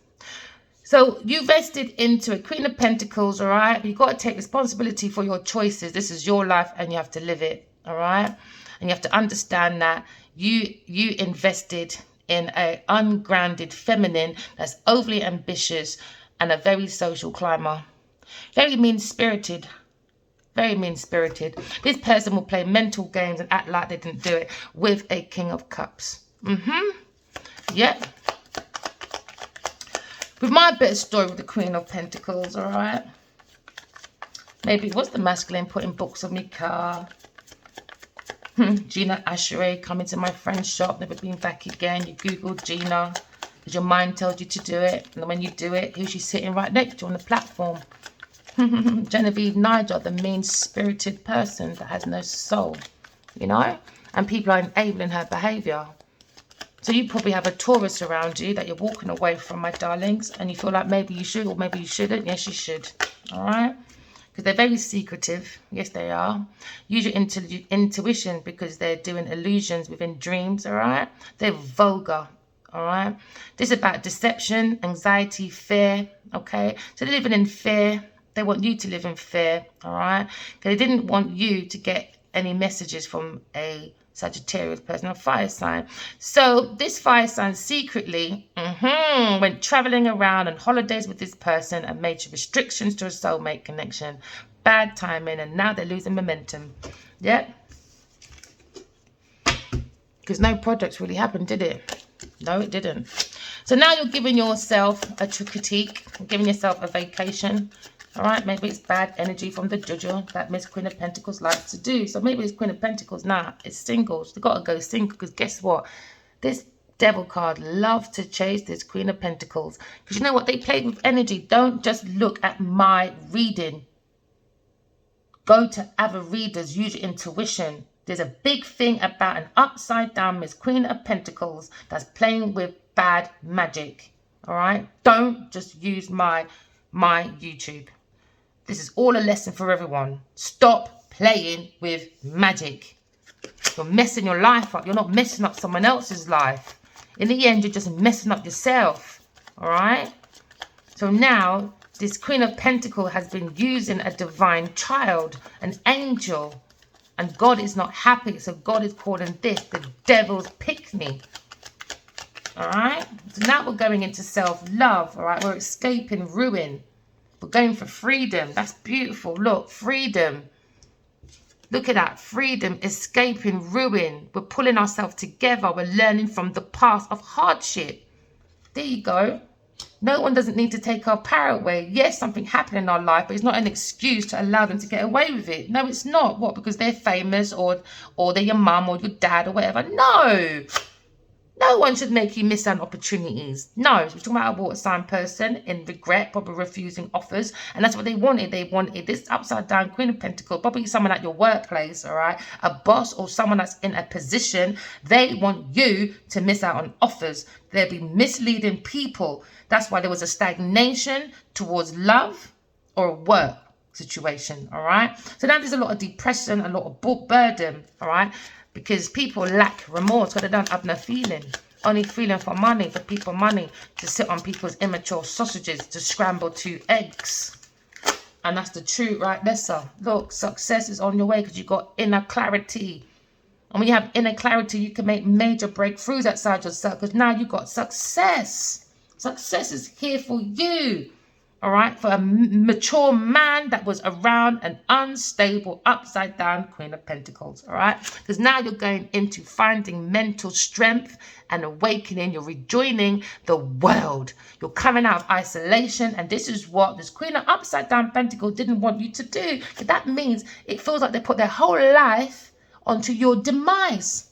So you vested into a Queen of Pentacles, all right? But you've got to take responsibility for your choices. This is your life and you have to live it, all right? And you have to understand that you invested in an ungrounded feminine that's overly ambitious and a very social climber. Very mean-spirited. Very mean-spirited. This person will play mental games and act like they didn't do it with a King of Cups. Yep. With my bit of story with the Queen of Pentacles, all right? Maybe it was the masculine putting books on my car. Gina Asheray coming to my friend's shop, never been back again. You Google Gina because your mind tells you to do it. And when you do it, who's she sitting right next to on the platform? Genevieve, Nigel, the mean-spirited person that has no soul, you know? And people are enabling her behaviour. So you probably have a Taurus around you that you're walking away from, my darlings, and you feel like maybe you should or maybe you shouldn't. Yes, you should. All right? Because they're very secretive. Yes, they are. Use your intuition because they're doing illusions within dreams. All right? They're vulgar. All right? This is about deception, anxiety, fear. Okay? So they're living in fear. They want you to live in fear. All right? They didn't want you to get any messages from a Sagittarius person, a fire sign. So this fire sign secretly went traveling around on holidays with this person and made restrictions to a soulmate connection. Bad timing, and now they're losing momentum. Yep. Because no projects really happened, did it? No, it didn't. So now you're giving yourself a critique, giving yourself a vacation. All right, maybe it's bad energy from the Jojo that Miss Queen of Pentacles likes to do. So maybe it's Queen of Pentacles. Nah, it's singles. They've got to go single because guess what? This Devil card loves to chase this Queen of Pentacles. Because you know what? They play with energy. Don't just look at my reading. Go to other readers. Use your intuition. There's a big thing about an upside down Miss Queen of Pentacles that's playing with bad magic. All right? Don't just use my YouTube. This is all a lesson for everyone. Stop playing with magic. You're messing your life up. You're not messing up someone else's life. In the end, you're just messing up yourself. All right? So now, this Queen of Pentacles has been using a divine child, an angel. And God is not happy. So God is calling this the devil's pick-me. All right? So now we're going into self-love. All right? We're escaping ruin. We're going for freedom. That's beautiful. Look, freedom. Look at that. Freedom, escaping ruin. We're pulling ourselves together. We're learning from the past of hardship. There you go. No one doesn't need to take our power away. Yes, something happened in our life, but it's not an excuse to allow them to get away with it. No, it's not. What? Because they're famous or they're your mum or your dad or whatever. No. No one should make you miss out on opportunities. No, we're talking about a water sign person in regret, probably refusing offers. And that's what they wanted. They wanted this upside down Queen of Pentacles, probably someone at your workplace, all right? A boss or someone that's in a position. They want you to miss out on offers. They'll be misleading people. That's why there was a stagnation towards love or a work situation, all right? So now there's a lot of depression, a lot of burden, all right? Because people lack remorse because they don't have no feeling. Only feeling for money, for people money, to sit on people's immature sausages, to scramble 2 eggs. And that's the truth right there, sir. Look, success is on your way because you've got inner clarity. And when you have inner clarity, you can make major breakthroughs outside yourself because now you've got success. Success is here for you. All right, for a mature man that was around an unstable, upside down Queen of Pentacles. All right, because now you're going into finding mental strength and awakening. You're rejoining the world. You're coming out of isolation. And this is what this Queen of Upside Down Pentacles didn't want you to do. That means it feels like they put their whole life onto your demise.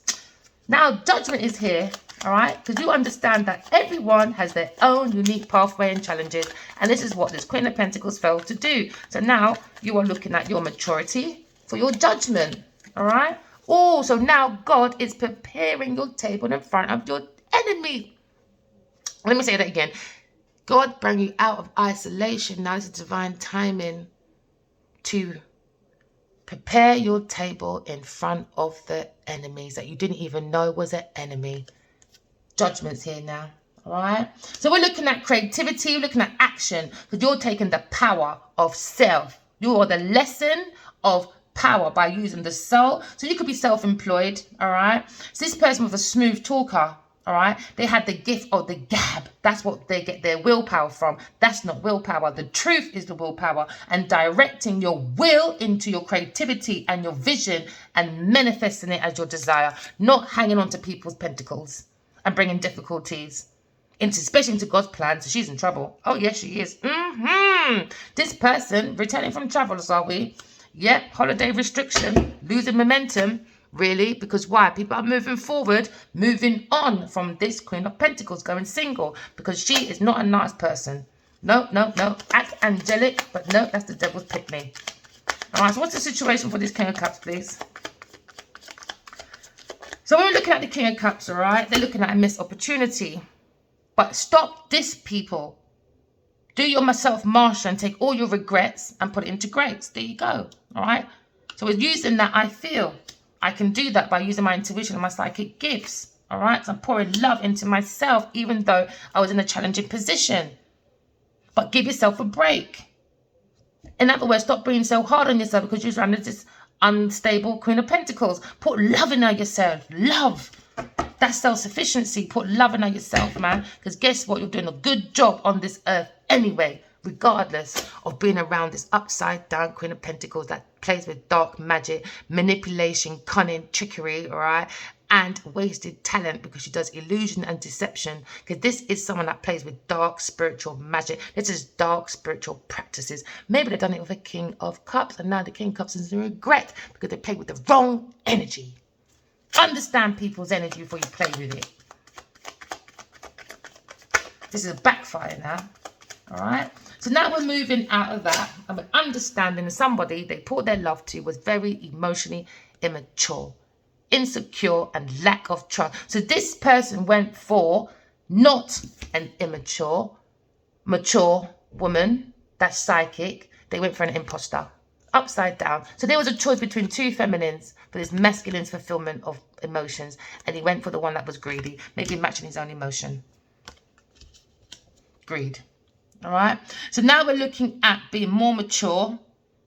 Now, judgment is here. All right, because you understand that everyone has their own unique pathway and challenges. And this is what this Queen of Pentacles failed to do. So now you are looking at your maturity for your judgment. All right. Oh, so now God is preparing your table in front of your enemy. Let me say that again. God bring you out of isolation. Now it's divine timing to prepare your table in front of the enemies that you didn't even know was an enemy. Judgment's here now. All right. So we're looking at creativity, we're looking at action, because you're taking the power of self. You are the lesson of power by using the soul. So you could be self-employed. All right. So this person with a smooth talker. All right. They had the gift of the gab. That's what they get their willpower from. That's not willpower. The truth is the willpower, and directing your will into your creativity and your vision and manifesting it as your desire, not hanging on to people's pentacles and bringing difficulties, especially into God's plan. So she's in trouble. Oh, yes, she is. This person, returning from travels, are we? Yep, holiday restriction, losing momentum. Really? Because why? People are moving forward, moving on from this Queen of Pentacles, going single, because she is not a nice person. No, no, no. Act angelic, but no, that's the devil's pick-me. All right, so what's the situation for this King of Cups, please? So when we're looking at the King of Cups, all right, they're looking at a missed opportunity. But stop this, people. Do your self-master and take all your regrets and put it into greats. There you go, all right? So with using that, I feel I can do that by using my intuition and my psychic gifts, all right? So I'm pouring love into myself, even though I was in a challenging position. But give yourself a break. In other words, stop being so hard on yourself because you're surrounded this unstable Queen of Pentacles. Put love in yourself. Love. That's self-sufficiency. Put love in yourself, man. Because guess what? You're doing a good job on this earth anyway, regardless of being around this upside-down Queen of Pentacles that plays with dark magic, manipulation, cunning, trickery, all right? And wasted talent because she does illusion and deception. Because this is someone that plays with dark spiritual magic. This is dark spiritual practices. Maybe they've done it with a King of Cups, and now the King of Cups is in regret because they played with the wrong energy. Understand people's energy before you play with it. This is a backfire now. All right. So now we're moving out of that and we're understanding somebody they poured their love to was very emotionally immature, insecure, and lack of trust. So this person went for not an mature woman that's psychic. They went for an imposter. Upside down. So there was a choice between two feminines for this masculine's fulfillment of emotions, and he went for the one that was greedy, maybe matching his own emotion. Greed. All right. So now we're looking at being more mature,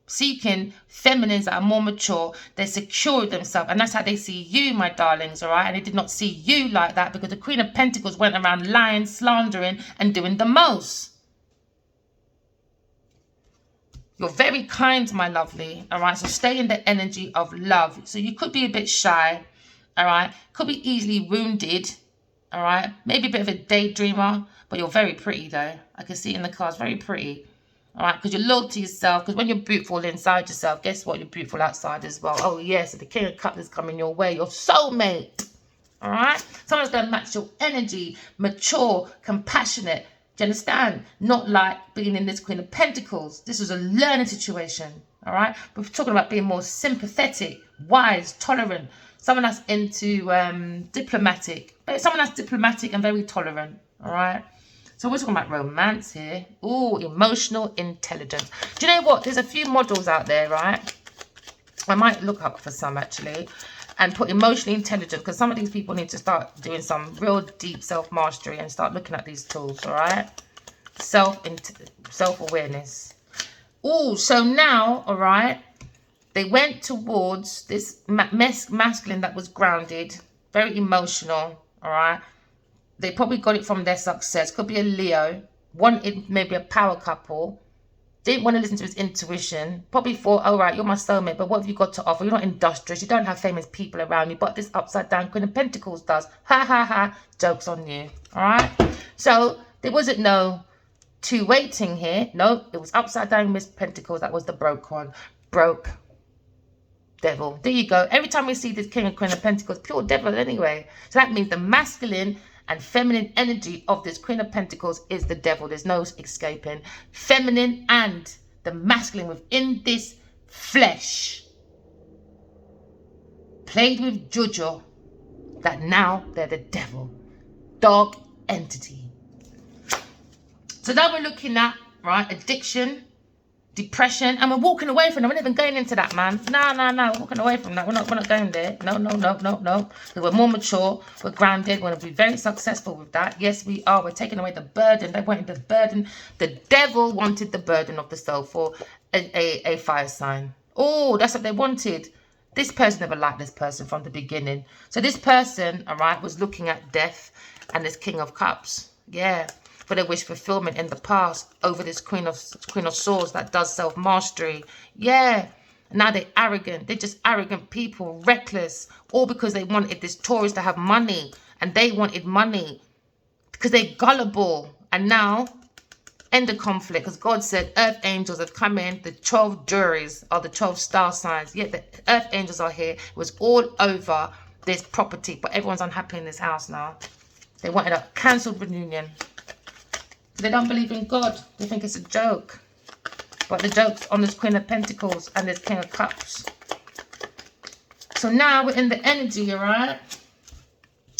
seeking feminines that are more mature. They secure themselves, and that's how they see you, my darlings. All right. And they did not see you like that because the Queen of Pentacles went around lying, slandering, and doing the most. You're very kind, my lovely, all right? So stay in the energy of love. So you could be a bit shy, all right? Could be easily wounded, all right? Maybe a bit of a daydreamer, but you're very pretty, though. I can see it in the cards, very pretty, all right? Because you're loyal to yourself, because when you're beautiful inside yourself, guess what? You're beautiful outside as well. Oh, yes, so the King of Cups is coming your way. Your soulmate, all right? Someone's going to match your energy, mature, compassionate. Do you understand? Not like being in this Queen of Pentacles. This was a learning situation, all right? We're talking about being more sympathetic, wise, tolerant. Someone that's into diplomatic. Someone that's diplomatic and very tolerant, all right? So we're talking about romance here. Ooh, emotional intelligence. Do you know what? There's a few models out there, right? I might look up for some, actually, and put emotionally intelligent, because some of these people need to start doing some real deep self-mastery and start looking at these tools, all right? Self-awareness. Oh, so now, all right, they went towards this masculine that was grounded, very emotional, all right? They probably got it from their success. Could be a Leo, wanted maybe a power couple, didn't want to listen to his intuition, probably thought, all right, you're my soulmate, but what have you got to offer? You're not industrious, you don't have famous people around you, but this upside down Queen of Pentacles does. Ha ha ha, joke's on you, all right? So there wasn't no two waiting here. No, it was upside down Miss Pentacles. That was the broke one. Broke devil. There you go. Every time we see this King and Queen of Pentacles, pure devil anyway. So that means the masculine and feminine energy of this Queen of Pentacles is the devil. There's no escaping. Feminine and the masculine within this flesh played with Jojo, that now they're the devil. Dark entity. So now we're looking at, right, addiction, depression, and we're walking away from them. We're not even going into that, man. No, we're walking away from that. We're not going there. No. Because we're more mature, we're grounded, we're going to be very successful with that. Yes, we are. We're taking away the burden. They wanted the burden. The devil wanted the burden of the soul for a fire sign. Oh, that's what they wanted. This person never liked this person from the beginning. So this person, all right, was looking at death and this King of Cups. Yeah. For their wish fulfillment in the past over this Queen of Swords that does self-mastery. Yeah. Now they're arrogant. They're just arrogant people, reckless, all because they wanted this Taurus to have money, and they wanted money because they're gullible. And now, end the conflict, because God said earth angels have come in. The 12 juries are the 12 star signs. Yet the earth angels are here. It was all over this property, but everyone's unhappy in this house now. They wanted a cancelled reunion. They don't believe in God. They think it's a joke. But the joke's on this Queen of Pentacles and this King of Cups. So now we're in the energy, all right,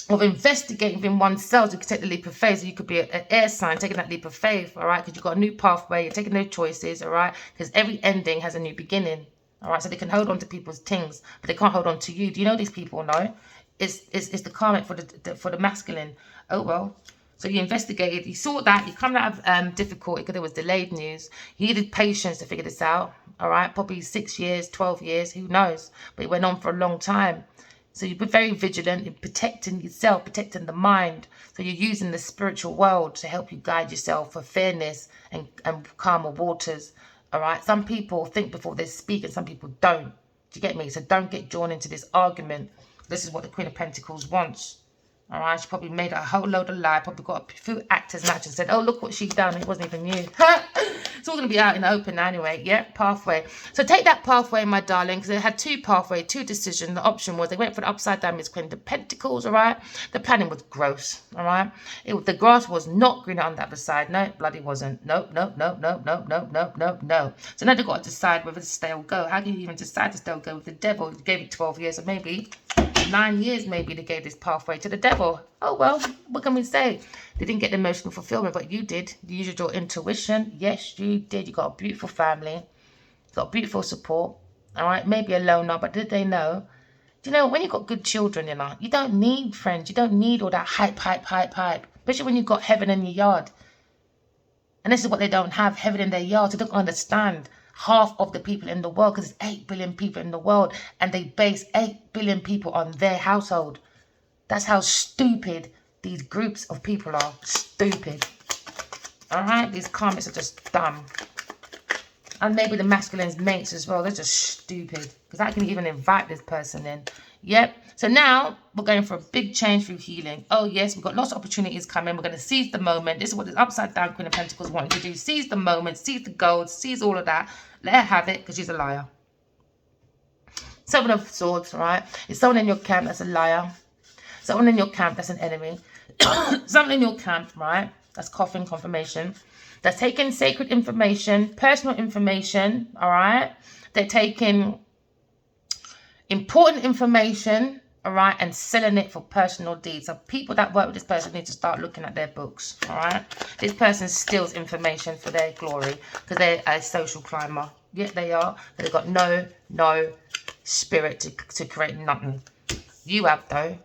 of investigating within oneself. You could take the leap of faith. So you could be an air sign taking that leap of faith, all right, because you've got a new pathway. You're taking new choices, all right, because every ending has a new beginning, all right. So they can hold on to people's things, but they can't hold on to you. Do you know these people? No, it's the karmic for the masculine. Oh well. So you investigated, you saw that, you come out of difficulty because there was delayed news. You needed patience to figure this out, all right? Probably 6 years, 12 years, who knows? But it went on for a long time. So you've been very vigilant in protecting yourself, protecting the mind. So you're using the spiritual world to help you guide yourself for fairness and calmer waters, all right? Some people think before they speak and some people don't. Do you get me? So don't get drawn into this argument. This is what the Queen of Pentacles wants. All right, she probably made a whole load of lies, probably got a few actors match and said, oh, look what she's done. It wasn't even you. It's all going to be out in the open anyway. Yeah, pathway. So take that pathway, my darling, because they had two pathways, two decisions. The option was they went for the upside down Miss Queen of Pentacles, all right? The planning was gross, all right? The grass was not greener on the other side. No, it bloody wasn't. Nope, nope, nope, nope, nope, nope, nope, nope, no. So now they've got to decide whether to stay or go. How can you even decide to stay or go with the devil? You gave it 12 years or maybe 9 years maybe they gave this pathway to the devil. Oh well, what can we say? They didn't get the emotional fulfillment, but you did. You used your intuition. Yes, you did. You got a beautiful family. You got beautiful support. All right, maybe a loner, but did they know? Do you know, when you've got good children, you know, you don't need friends. You don't need all that hype, hype, hype, hype. Especially when you've got heaven in your yard. And this is what they don't have, heaven in their yard. So they don't understand half of the people in the world, because there's 8 billion people in the world, and they base 8 billion people on their household. That's how stupid these groups of people are. Stupid. All right? These karmics are just dumb. And maybe the masculine's mates as well. They're just stupid. Because I can even invite this person in. Yep. So now we're going for a big change through healing. Oh, yes. We've got lots of opportunities coming. We're going to seize the moment. This is what the upside down Queen of Pentacles wanted to do. Seize the moment. Seize the gold. Seize all of that. Let her have it because she's a liar. Seven of Swords, right? It's someone in your camp that's a liar. Someone in your camp that's an enemy. Someone in your camp, right? That's coughing confirmation. That's taking sacred information, personal information, all right? They're taking important information, all right, and selling it for personal deeds. So people that work with this person need to start looking at their books, all right? This person steals information for their glory because they're a social climber. Yet they are. They've got no spirit to create nothing. You have, though.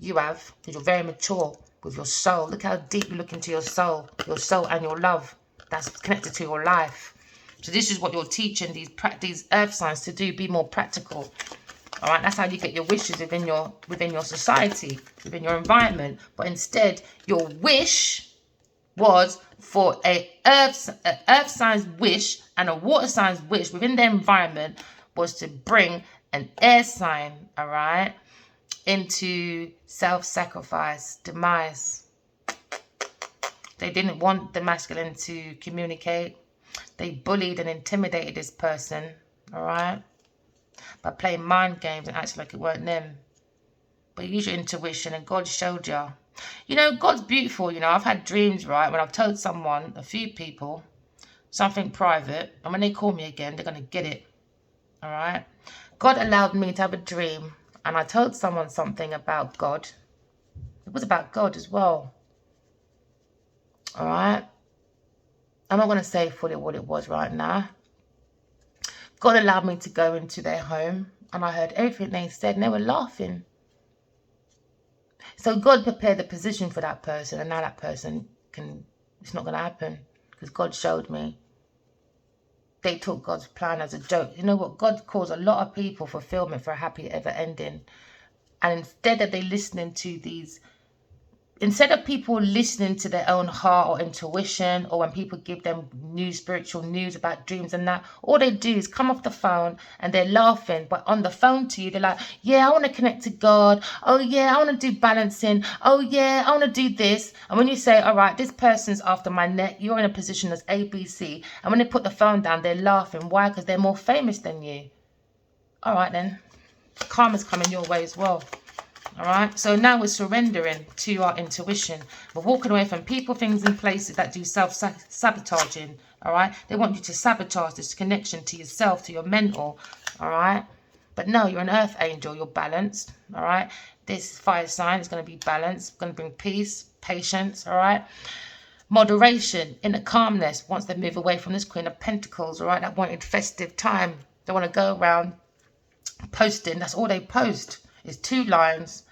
You have, because you're very mature with your soul. Look how deep you look into your soul and your love. That's connected to your life. So this is what you're teaching these earth signs to do. Be more practical. All right, that's how you get your wishes within your society, within your environment. But instead, your wish was for a earth sign's wish and a water sign's wish within their environment was to bring an air sign, all right, into self-sacrifice, demise. They didn't want the masculine to communicate. They bullied and intimidated this person, all right, by playing mind games and acting like it weren't them. But use your intuition, and God showed you. You know, God's beautiful, you know. I've had dreams, right, when I've told someone, a few people, something private, and when they call me again, they're going to get it, all right? God allowed me to have a dream, and I told someone something about God. It was about God as well, all right? I'm not going to say fully what it was right now. God allowed me to go into their home, and I heard everything they said, and they were laughing. So God prepared the position for that person, and now that person it's not going to happen because God showed me. They took God's plan as a joke. You know what? God calls a lot of people fulfillment for a happy ever ending. And instead of they listening to these, instead of people listening to their own heart or intuition, or when people give them new spiritual news about dreams and that, all they do is come off the phone and they're laughing. But on the phone to you, they're like, yeah, I want to connect to God. Oh, yeah, I want to do balancing. Oh, yeah, I want to do this. And when you say, all right, this person's after my neck, you're in a position as ABC. And when they put the phone down, they're laughing. Why? Because they're more famous than you. All right, then. Karma's coming your way as well. All right, so now we're surrendering to our intuition. We're walking away from people, things, and places that do self-sabotaging. All right, they want you to sabotage this connection to yourself, to your mental. All right, but no, you're an earth angel. You're balanced. All right, this fire sign is going to be balanced, going to bring peace, patience. All right, moderation, inner calmness. Once they move away from this Queen of Pentacles, all right, that wanted festive time. They want to go around posting. That's all they post is 2 lines.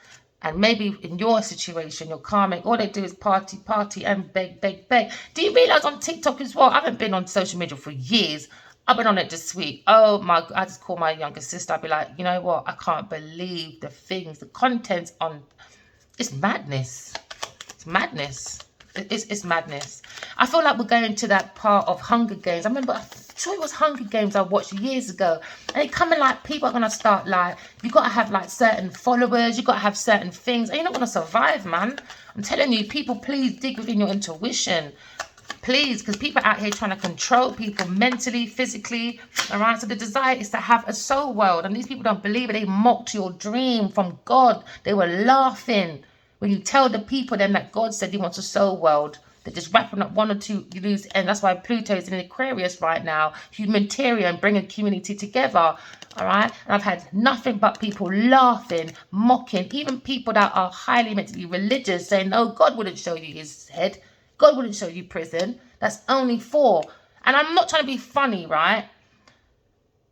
And maybe in your situation, your karmic, all they do is party, party, and beg, beg, beg. Do you realize on TikTok as well? I haven't been on social media for years. I've been on it this week. Oh my, I just call my younger sister. I'd be like, you know what? I can't believe the things, the contents on, it's madness. It's madness. It's madness. I feel like we're going to that part of Hunger Games. I remember, I'm sure it was Hunger Games I watched years ago. And it coming like, people are going to start like, you got to have like certain followers. You got to have certain things. And you're not going to survive, man. I'm telling you, people, please dig within your intuition. Please, because people are out here trying to control people mentally, physically. All right. So the desire is to have a soul world. And these people don't believe it. They mocked your dream from God. They were laughing. When you tell the people then that God said he wants a soul world, they're just wrapping up 1 or 2 loose ends. That's why Pluto is in Aquarius right now. Humanitarian, bringing community together. All right. And I've had nothing but people laughing, mocking, even people that are highly meant to be religious saying, no, God wouldn't show you his head. God wouldn't show you prison. That's only for. And I'm not trying to be funny, right?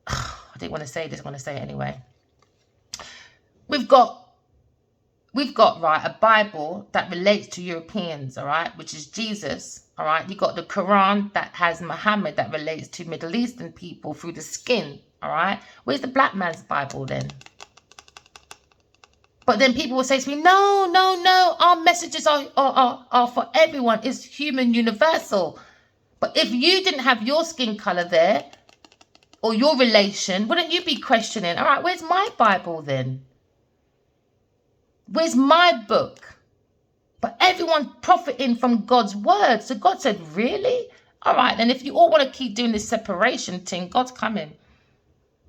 I didn't want to say this. I want to say it anyway. We've got, right, a Bible that relates to Europeans, all right, which is Jesus, all right. You got the Quran that has Muhammad that relates to Middle Eastern people through the skin, all right. Where's the black man's Bible then? But then people will say to me, no, no, no, our messages are for everyone. It's human universal. But if you didn't have your skin color there or your relation, wouldn't you be questioning, all right, where's my Bible then? Where's my book? But everyone's profiting from God's word. So God said, really? All right, then if you all want to keep doing this separation thing, God's coming.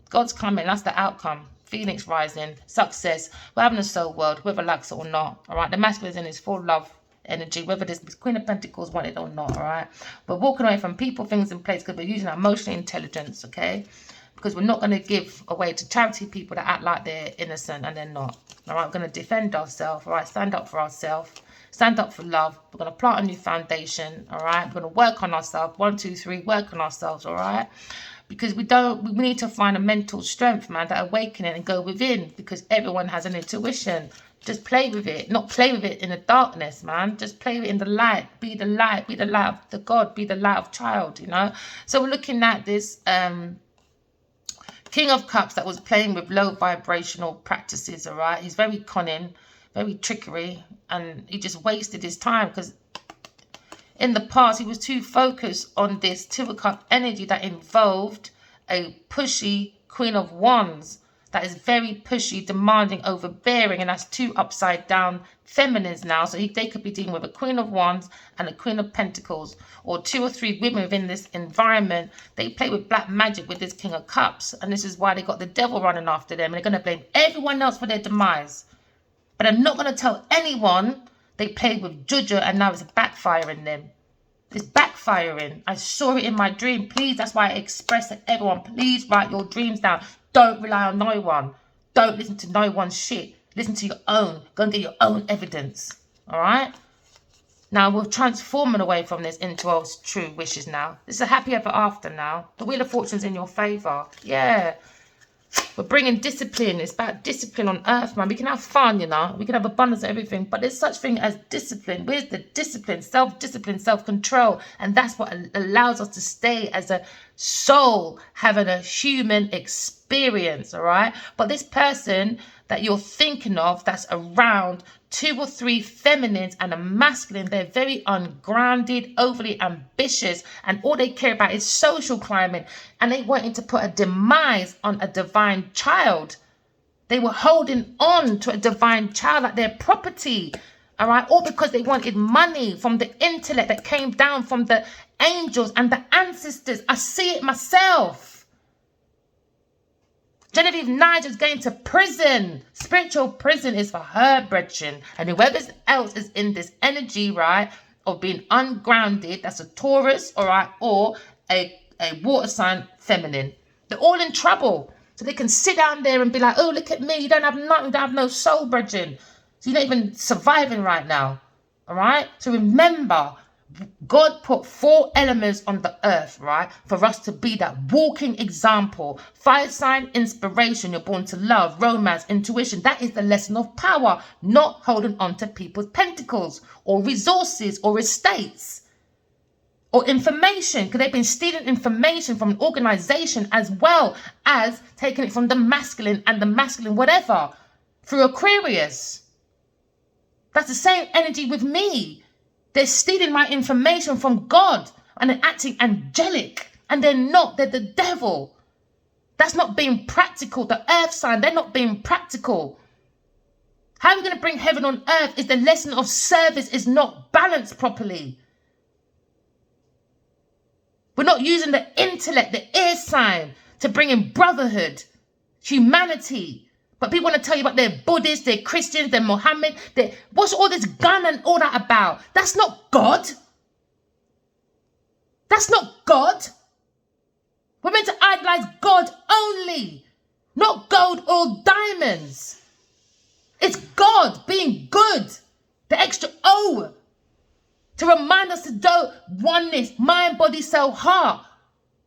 God's coming. That's the outcome. Phoenix rising, success. We're having a soul world, whether likes it or not. All right, the masculine is in its full love energy, whether this Queen of Pentacles want it or not. All right, we're walking away from people, things, and places because we're using our emotional intelligence. Okay, because we're not going to give away to charity people that act like they're innocent and they're not. All right, we're going to defend ourselves. All right, stand up for ourselves. Stand up for love. We're going to plant a new foundation. All right, we're going to work on ourselves. 1, 2, 3, work on ourselves. All right, because we need to find a mental strength, man, that awakening and go within, because everyone has an intuition. Just play with it, not play with it in the darkness, man. Just play with it in the light. Be the light of the God, be the light of child, you know. So we're looking at this King of Cups that was playing with low vibrational practices, all right? He's very cunning, very trickery, and he just wasted his time because in the past he was too focused on this 2 of Cups energy that involved a pushy Queen of Wands that is very pushy, demanding, overbearing, and that's 2 upside down feminines now. So they could be dealing with a Queen of Wands and a Queen of Pentacles, or 2 or 3 women within this environment. They play with black magic with this King of Cups, and this is why they got the devil running after them, and they're going to blame everyone else for their demise. But I'm not going to tell anyone they played with Juju and now it's backfiring them. It's backfiring. I saw it in my dream. Please, that's why I express to everyone, please write your dreams down. Don't rely on no one. Don't listen to no one's shit. Listen to your own. Go and get your own evidence. All right? Now, we're transforming away from this into our true wishes now. This is a happy ever after now. The Wheel of Fortune's in your favour. Yeah. We're bringing discipline. It's about discipline on earth, man. We can have fun, you know. We can have abundance of everything. But there's such thing as discipline. Where's the discipline? Self-discipline, self-control. And that's what allows us to stay as a soul having a human experience, all right? But this person that you're thinking of that's around 2 or 3 feminines and a masculine, they're very ungrounded, overly ambitious, and all they care about is social climbing, and they wanting to put a demise on a divine child. They were holding on to a divine child like their property, all right, all because they wanted money from the intellect that came down from the angels and the ancestors. I see it myself. Genevieve Nigel's going to prison. Spiritual prison is for her brethren. And whoever else is in this energy, right, of being ungrounded, that's a Taurus, all right, or a water sign feminine. They're all in trouble. So they can sit down there and be like, oh, look at me. You don't have nothing. You don't have no soul, brethren. So you're not even surviving right now. All right. So remember, God put 4 elements on the earth, right, for us to be that walking example. Fire sign, inspiration. You're born to love, romance, intuition. That is the lesson of power, not holding on to people's pentacles or resources or estates or information, because they've been stealing information from an organization as well as taking it from the masculine and the masculine whatever through Aquarius. That's the same energy with me. They're stealing my information from God and they're acting angelic, and they're not. They're the devil. That's not being practical. The earth sign, they're not being practical. How are we going to bring heaven on earth is the lesson of service is not balanced properly. We're not using the intellect, the air sign, to bring in brotherhood, humanity. But people want to tell you about they're Buddhists, they're Christians, they're Mohammed. What's all this gun and all that about? That's not God. That's not God. We're meant to idolize God only, not gold or diamonds. It's God being good, the extra O, to remind us to do oneness, mind, body, soul, heart.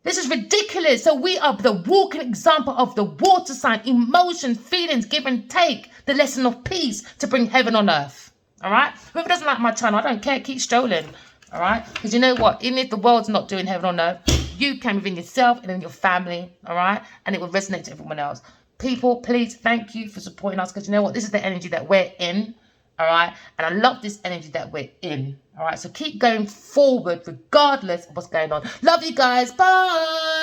This is ridiculous. So we are the walking example of the water sign, emotions, feelings, give and take, the lesson of peace to bring heaven on earth. All right? Whoever doesn't like my channel, I don't care, keep strolling. All right? Because you know what? Even if the world's not doing heaven on earth, you can within yourself and in your family. All right? And it will resonate to everyone else. People, please, thank you for supporting us, because you know what? This is the energy that we're in. All right. And I love this energy that we're in. All right. So keep going forward regardless of what's going on. Love you guys. Bye.